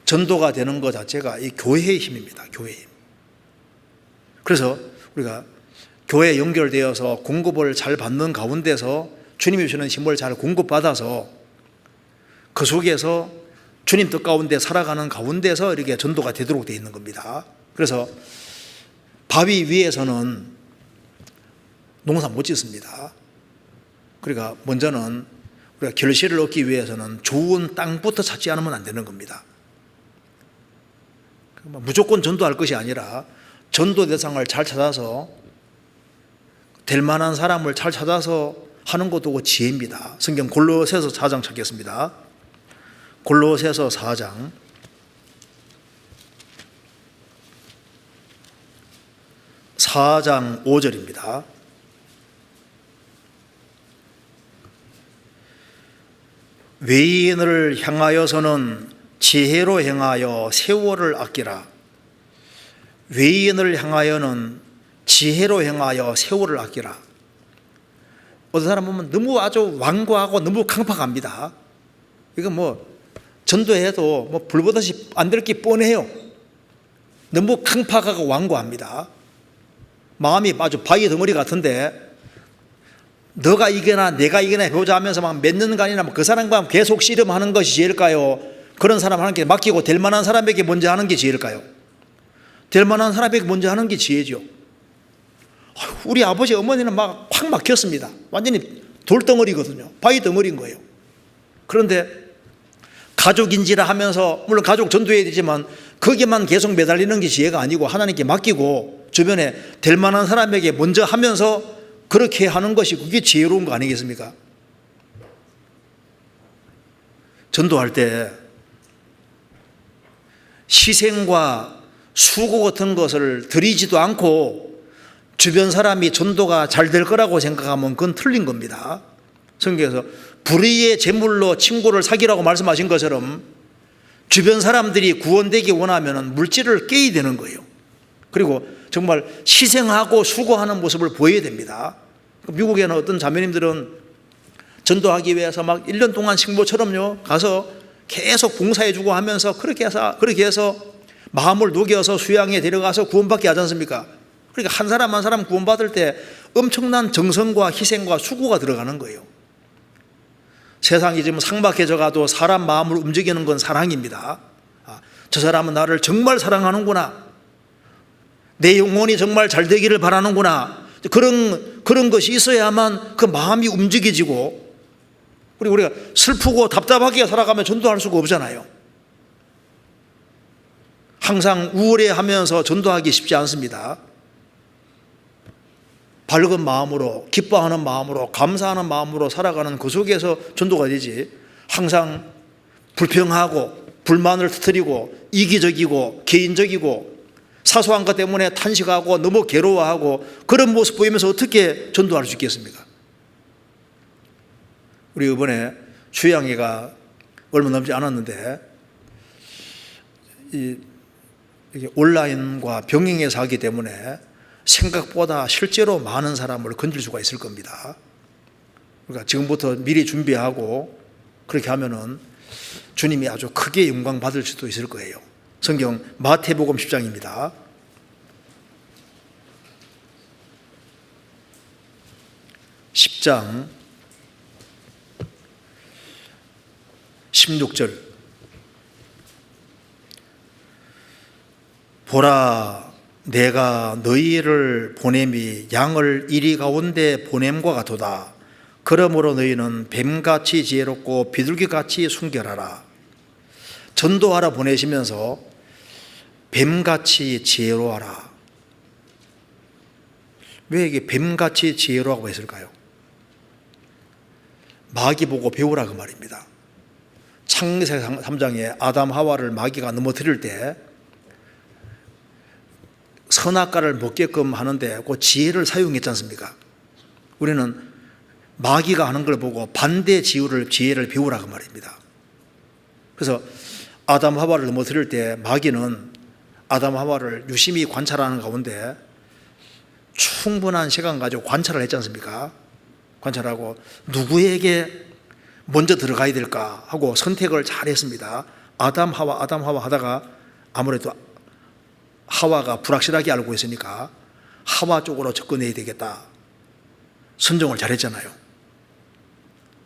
S1: 전도가 되는 것 자체가 이 교회의 힘입니다. 교회의 힘. 그래서 우리가 교회에 연결되어서 공급을 잘 받는 가운데서 주님이 주시는 힘을 잘 공급받아서 그 속에서 주님 뜻 가운데 살아가는 가운데서 이렇게 전도가 되도록 되어 있는 겁니다. 그래서 바위 위에서는 농사 못 짓습니다. 그러니까 먼저는 우리가 결실을 얻기 위해서는 좋은 땅부터 찾지 않으면 안 되는 겁니다. 무조건 전도할 것이 아니라 전도 대상을 잘 찾아서 될 만한 사람을 잘 찾아서 하는 것도 그 지혜입니다. 성경 골로새서 4장 찾겠습니다. 골로새서 4장 5절입니다. 외인을 향하여서는 지혜로 행하여 세월을 아끼라. 외인을 향하여는 지혜로 행하여 세월을 아끼라. 어떤 사람 보면 너무 아주 완고하고 너무 강팍합니다. 이건 뭐 전도해도 뭐 불보듯이 안 될 게 뻔해요. 너무 강팍하고 완고합니다. 마음이 아주 바위 덩어리 같은데 너가 이겨나 내가 이겨나 해보자 하면서 막 몇 년간이나 그 사람과 계속 씨름하는 것이 지혜일까요? 그런 사람 하나님께 맡기고 될 만한 사람에게 먼저 하는 게 지혜일까요? 될 만한 사람에게 먼저 하는 게 지혜죠. 우리 아버지 어머니는 막 확 막혔습니다. 완전히 돌덩어리거든요. 바위 덩어리인 거예요. 그런데 가족인지라 하면서 물론 가족 전도해야 되지만 거기에만 계속 매달리는 게 지혜가 아니고 하나님께 맡기고 주변에 될 만한 사람에게 먼저 하면서 그렇게 하는 것이 그게 지혜로운 거 아니겠습니까? 전도할 때 희생과 수고 같은 것을 드리지도 않고 주변 사람이 전도가 잘 될 거라고 생각하면 그건 틀린 겁니다. 성경에서 불의의 제물로 친구를 사귀라고 말씀하신 것처럼 주변 사람들이 구원되기 원하면 물질을 깨야 되는 거예요. 그리고 정말 희생하고 수고하는 모습을 보여야 됩니다. 미국에는 어떤 자매님들은 전도하기 위해서 막 1년 동안 식모처럼요 가서 계속 봉사해주고 하면서 그렇게 해서 마음을 녹여서 수양에 데려가서 구원받게 하지 않습니까? 그러니까 한 사람 한 사람 구원받을 때 엄청난 정성과 희생과 수고가 들어가는 거예요. 세상이 지금 삭막해져 가도 사람 마음을 움직이는 건 사랑입니다. 저 사람은 나를 정말 사랑하는구나. 내 영혼이 정말 잘 되기를 바라는구나. 그런 것이 있어야만 그 마음이 움직여지고, 그리고 우리가 슬프고 답답하게 살아가면 전도할 수가 없잖아요. 항상 우울해하면서 전도하기 쉽지 않습니다. 밝은 마음으로, 기뻐하는 마음으로, 감사하는 마음으로 살아가는 그 속에서 전도가 되지, 항상 불평하고 불만을 터뜨리고 이기적이고 개인적이고 사소한 것 때문에 탄식하고 너무 괴로워하고 그런 모습 보이면서 어떻게 전도할 수 있겠습니까? 우리 이번에 주양회가 얼마 남지 않았는데 이게 온라인과 병행해서 하기 때문에 생각보다 실제로 많은 사람을 건질 수가 있을 겁니다. 그러니까 지금부터 미리 준비하고 그렇게 하면은 주님이 아주 크게 영광 받을 수도 있을 거예요. 성경 마태복음 10장입니다. 10장 16절. 보라, 내가 너희를 보냄이 양을 이리 가운데 보냄과 같도다. 그러므로 너희는 뱀같이 지혜롭고 비둘기같이 순결하라. 전도하라 보내시면서 뱀같이 지혜로워하라. 왜 이게 뱀같이 지혜로워하고 했을까요? 마귀 보고 배우라 그 말입니다. 창세기 3장에 아담 하와를 마귀가 넘어뜨릴 때 선악과를 먹게끔 하는데 그 지혜를 사용했지 않습니까? 우리는 마귀가 하는 걸 보고 반대 지혜를 배우라 그 말입니다. 그래서 아담 하와를 넘어뜨릴 때 마귀는 아담 하와를 유심히 관찰하는 가운데 충분한 시간 가지고 관찰을 했지 않습니까? 관찰하고 누구에게 먼저 들어가야 될까 하고 선택을 잘 했습니다. 아담 하와 하다가 아무래도 하와가 불확실하게 알고 있으니까 하와 쪽으로 접근해야 되겠다. 선정을 잘했잖아요.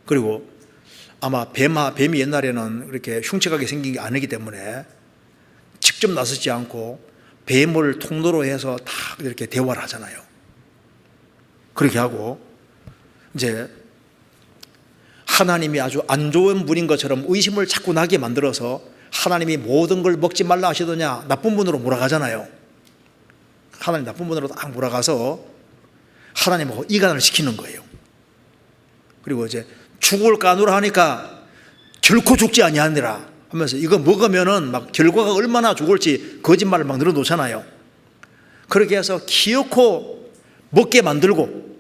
S1: 그리고 아마 뱀이 옛날에는 이렇게 흉측하게 생긴 게 아니기 때문에 직접 나서지 않고 뱀을 통로로 해서 다 이렇게 대화를 하잖아요. 그렇게 하고 이제 하나님이 아주 안 좋은 분인 것처럼 의심을 자꾸 나게 만들어서 하나님이 모든 걸 먹지 말라 하시더냐, 나쁜 분으로 몰아가잖아요. 하나님 나쁜 분으로 딱 몰아가서 하나님하고 이간을 시키는 거예요. 그리고 이제 죽을 까누라 하니까 결코 죽지 아니하니라 하면서 이거 먹으면은 막 결과가 얼마나 좋을지 거짓말을 막 늘어놓잖아요. 그렇게 해서 기어코 먹게 만들고,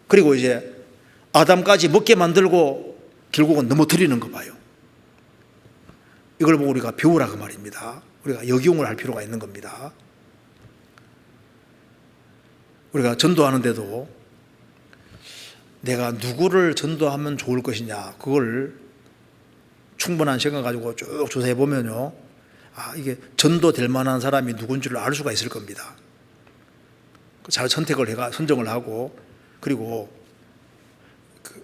S1: 그리고 이제 아담까지 먹게 만들고 결국은 넘어뜨리는 거 봐요. 이걸 보고 우리가 배우라 그 말입니다. 우리가 역용을 할 필요가 있는 겁니다. 우리가 전도하는데도 내가 누구를 전도하면 좋을 것이냐, 그걸 충분한 시간 가지고 쭉 조사해 보면요, 이게 전도될 만한 사람이 누군지를 알 수가 있을 겁니다. 잘 선정을 하고, 그리고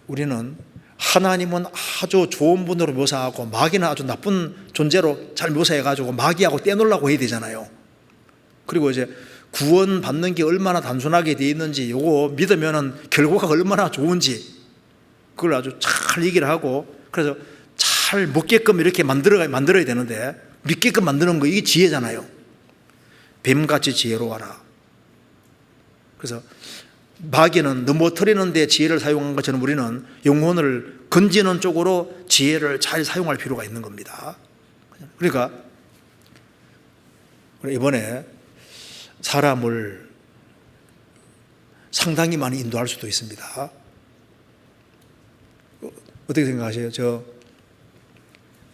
S1: 우리는 하나님은 아주 좋은 분으로 묘사하고 마귀는 아주 나쁜 존재로 잘 묘사해가지고 마귀하고 떼놓으려고 해야 되잖아요. 그리고 이제 구원받는 게 얼마나 단순하게 되어 있는지, 요거 믿으면은 결과가 얼마나 좋은지 그걸 아주 잘 얘기를 하고, 그래서 잘 먹게끔 이렇게 만들어야 되는데, 믿게끔 만드는 거 이게 지혜잖아요. 뱀같이 지혜로워라. 그래서 마귀는 넘어뜨리는 데 지혜를 사용한 것처럼 우리는 영혼을 건지는 쪽으로 지혜를 잘 사용할 필요가 있는 겁니다. 그러니까 이번에 사람을 상당히 많이 인도할 수도 있습니다. 어떻게 생각하세요?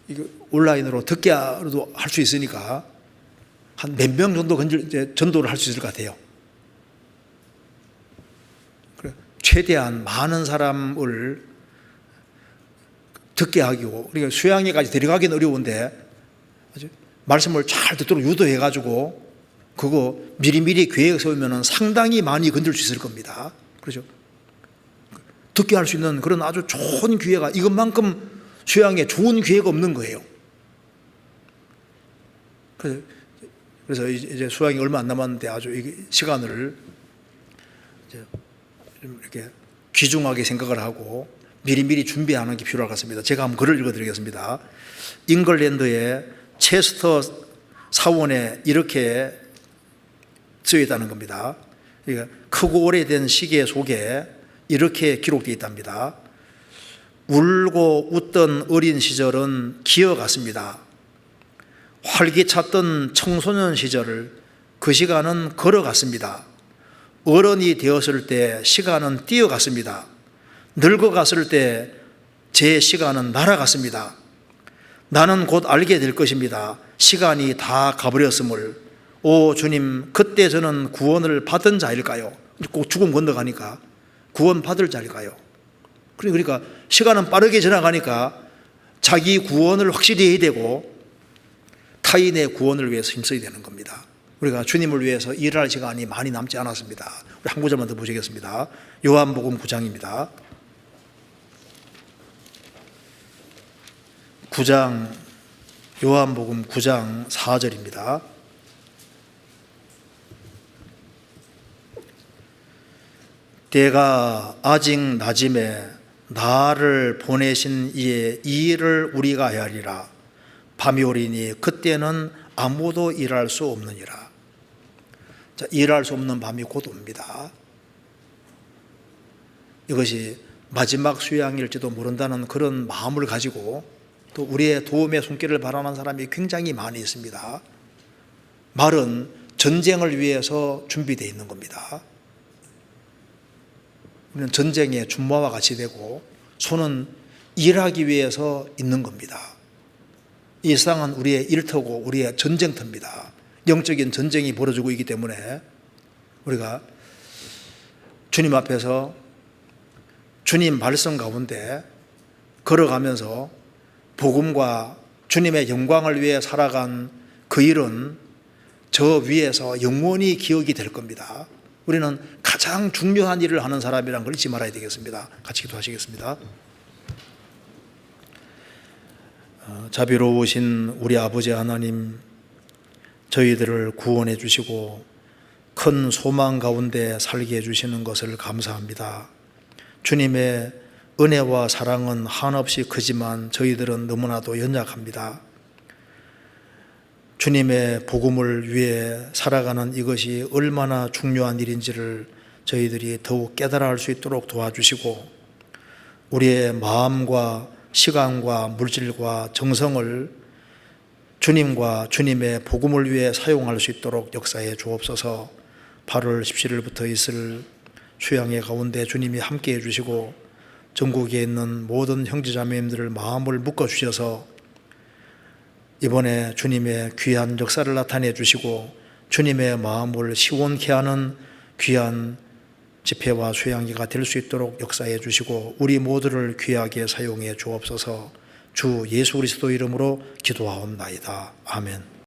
S1: 이거 온라인으로 듣기로도 할 수 있으니까 한 몇 명 정도 전도를 할 수 있을 것 같아요. 최대한 많은 사람을 듣게 하고, 그러니까 수양회까지 데려가기는 어려운데 아주 말씀을 잘 듣도록 유도해가지고 그거 미리미리 계획 세우면 상당히 많이 건질 수 있을 겁니다. 그렇죠? 듣게 할 수 있는 그런 아주 좋은 기회가 이것만큼 수양에 좋은 기회가 없는 거예요. 그래서 이제 수양이 얼마 안 남았는데 아주 시간을 이제 좀 이렇게 귀중하게 생각을 하고 미리미리 준비하는 게 필요할 것 같습니다. 제가 한번 글을 읽어드리겠습니다. 잉글랜드의 체스터 사원에 이렇게 쓰여 있다는 겁니다. 그러니까 크고 오래된 시계 속에 이렇게 기록되어 있답니다. 울고 웃던 어린 시절은 기어갔습니다. 활기찼던 청소년 시절을 그 시간은 걸어갔습니다. 어른이 되었을 때 시간은 뛰어갔습니다. 늙어갔을 때 제 시간은 날아갔습니다. 나는 곧 알게 될 것입니다. 시간이 다 가버렸음을. 오 주님, 그때 저는 구원을 받은 자일까요? 꼭 죽음 건너가니까 구원 받을 자일까요? 그러니까 시간은 빠르게 지나가니까 자기 구원을 확실히 해야 되고 타인의 구원을 위해서 힘써야 되는 겁니다. 우리가 주님을 위해서 일할 시간이 많이 남지 않았습니다. 우리 한 구절만 더 보시겠습니다. 요한복음 9장입니다. 9장, 요한복음 9장 4절입니다. 때가 아직 낮음에 나를 보내신 이의 이 일을 우리가 헤아리라. 밤이 오리니 그때는 아무도 일할 수 없느니라. 자, 일할 수 없는 밤이 곧 옵니다. 이것이 마지막 수양일지도 모른다는 그런 마음을 가지고 또 우리의 도움의 손길을 바라는 사람이 굉장히 많이 있습니다. 말은 전쟁을 위해서 준비되어 있는 겁니다. 우리는 전쟁의 준마와 같이 되고 손은 일하기 위해서 있는 겁니다. 이 세상은 우리의 일터고 우리의 전쟁터입니다. 영적인 전쟁이 벌어지고 있기 때문에 우리가 주님 앞에서 주님 말씀 가운데 걸어가면서 복음과 주님의 영광을 위해 살아간 그 일은 저 위에서 영원히 기억이 될 겁니다. 우리는 가장 중요한 일을 하는 사람이란 걸 잊지 말아야 되겠습니다. 같이 기도하시겠습니다. 자비로우신 우리 아버지 하나님, 저희들을 구원해 주시고 큰 소망 가운데 살게 해주시는 것을 감사합니다. 주님의 은혜와 사랑은 한없이 크지만 저희들은 너무나도 연약합니다. 주님의 복음을 위해 살아가는 이것이 얼마나 중요한 일인지를 저희들이 더욱 깨달아 할 수 있도록 도와주시고 우리의 마음과 시간과 물질과 정성을 주님과 주님의 복음을 위해 사용할 수 있도록 역사해 주옵소서. 8월 17일부터 있을 수양회 가운데 주님이 함께해 주시고 전국에 있는 모든 형제자매님들을 마음을 묶어주셔서 이번에 주님의 귀한 역사를 나타내 주시고 주님의 마음을 시원케 하는 귀한 집회와 수양회가 될 수 있도록 역사해 주시고 우리 모두를 귀하게 사용해 주옵소서. 주 예수 그리스도 이름으로 기도하옵나이다. 아멘.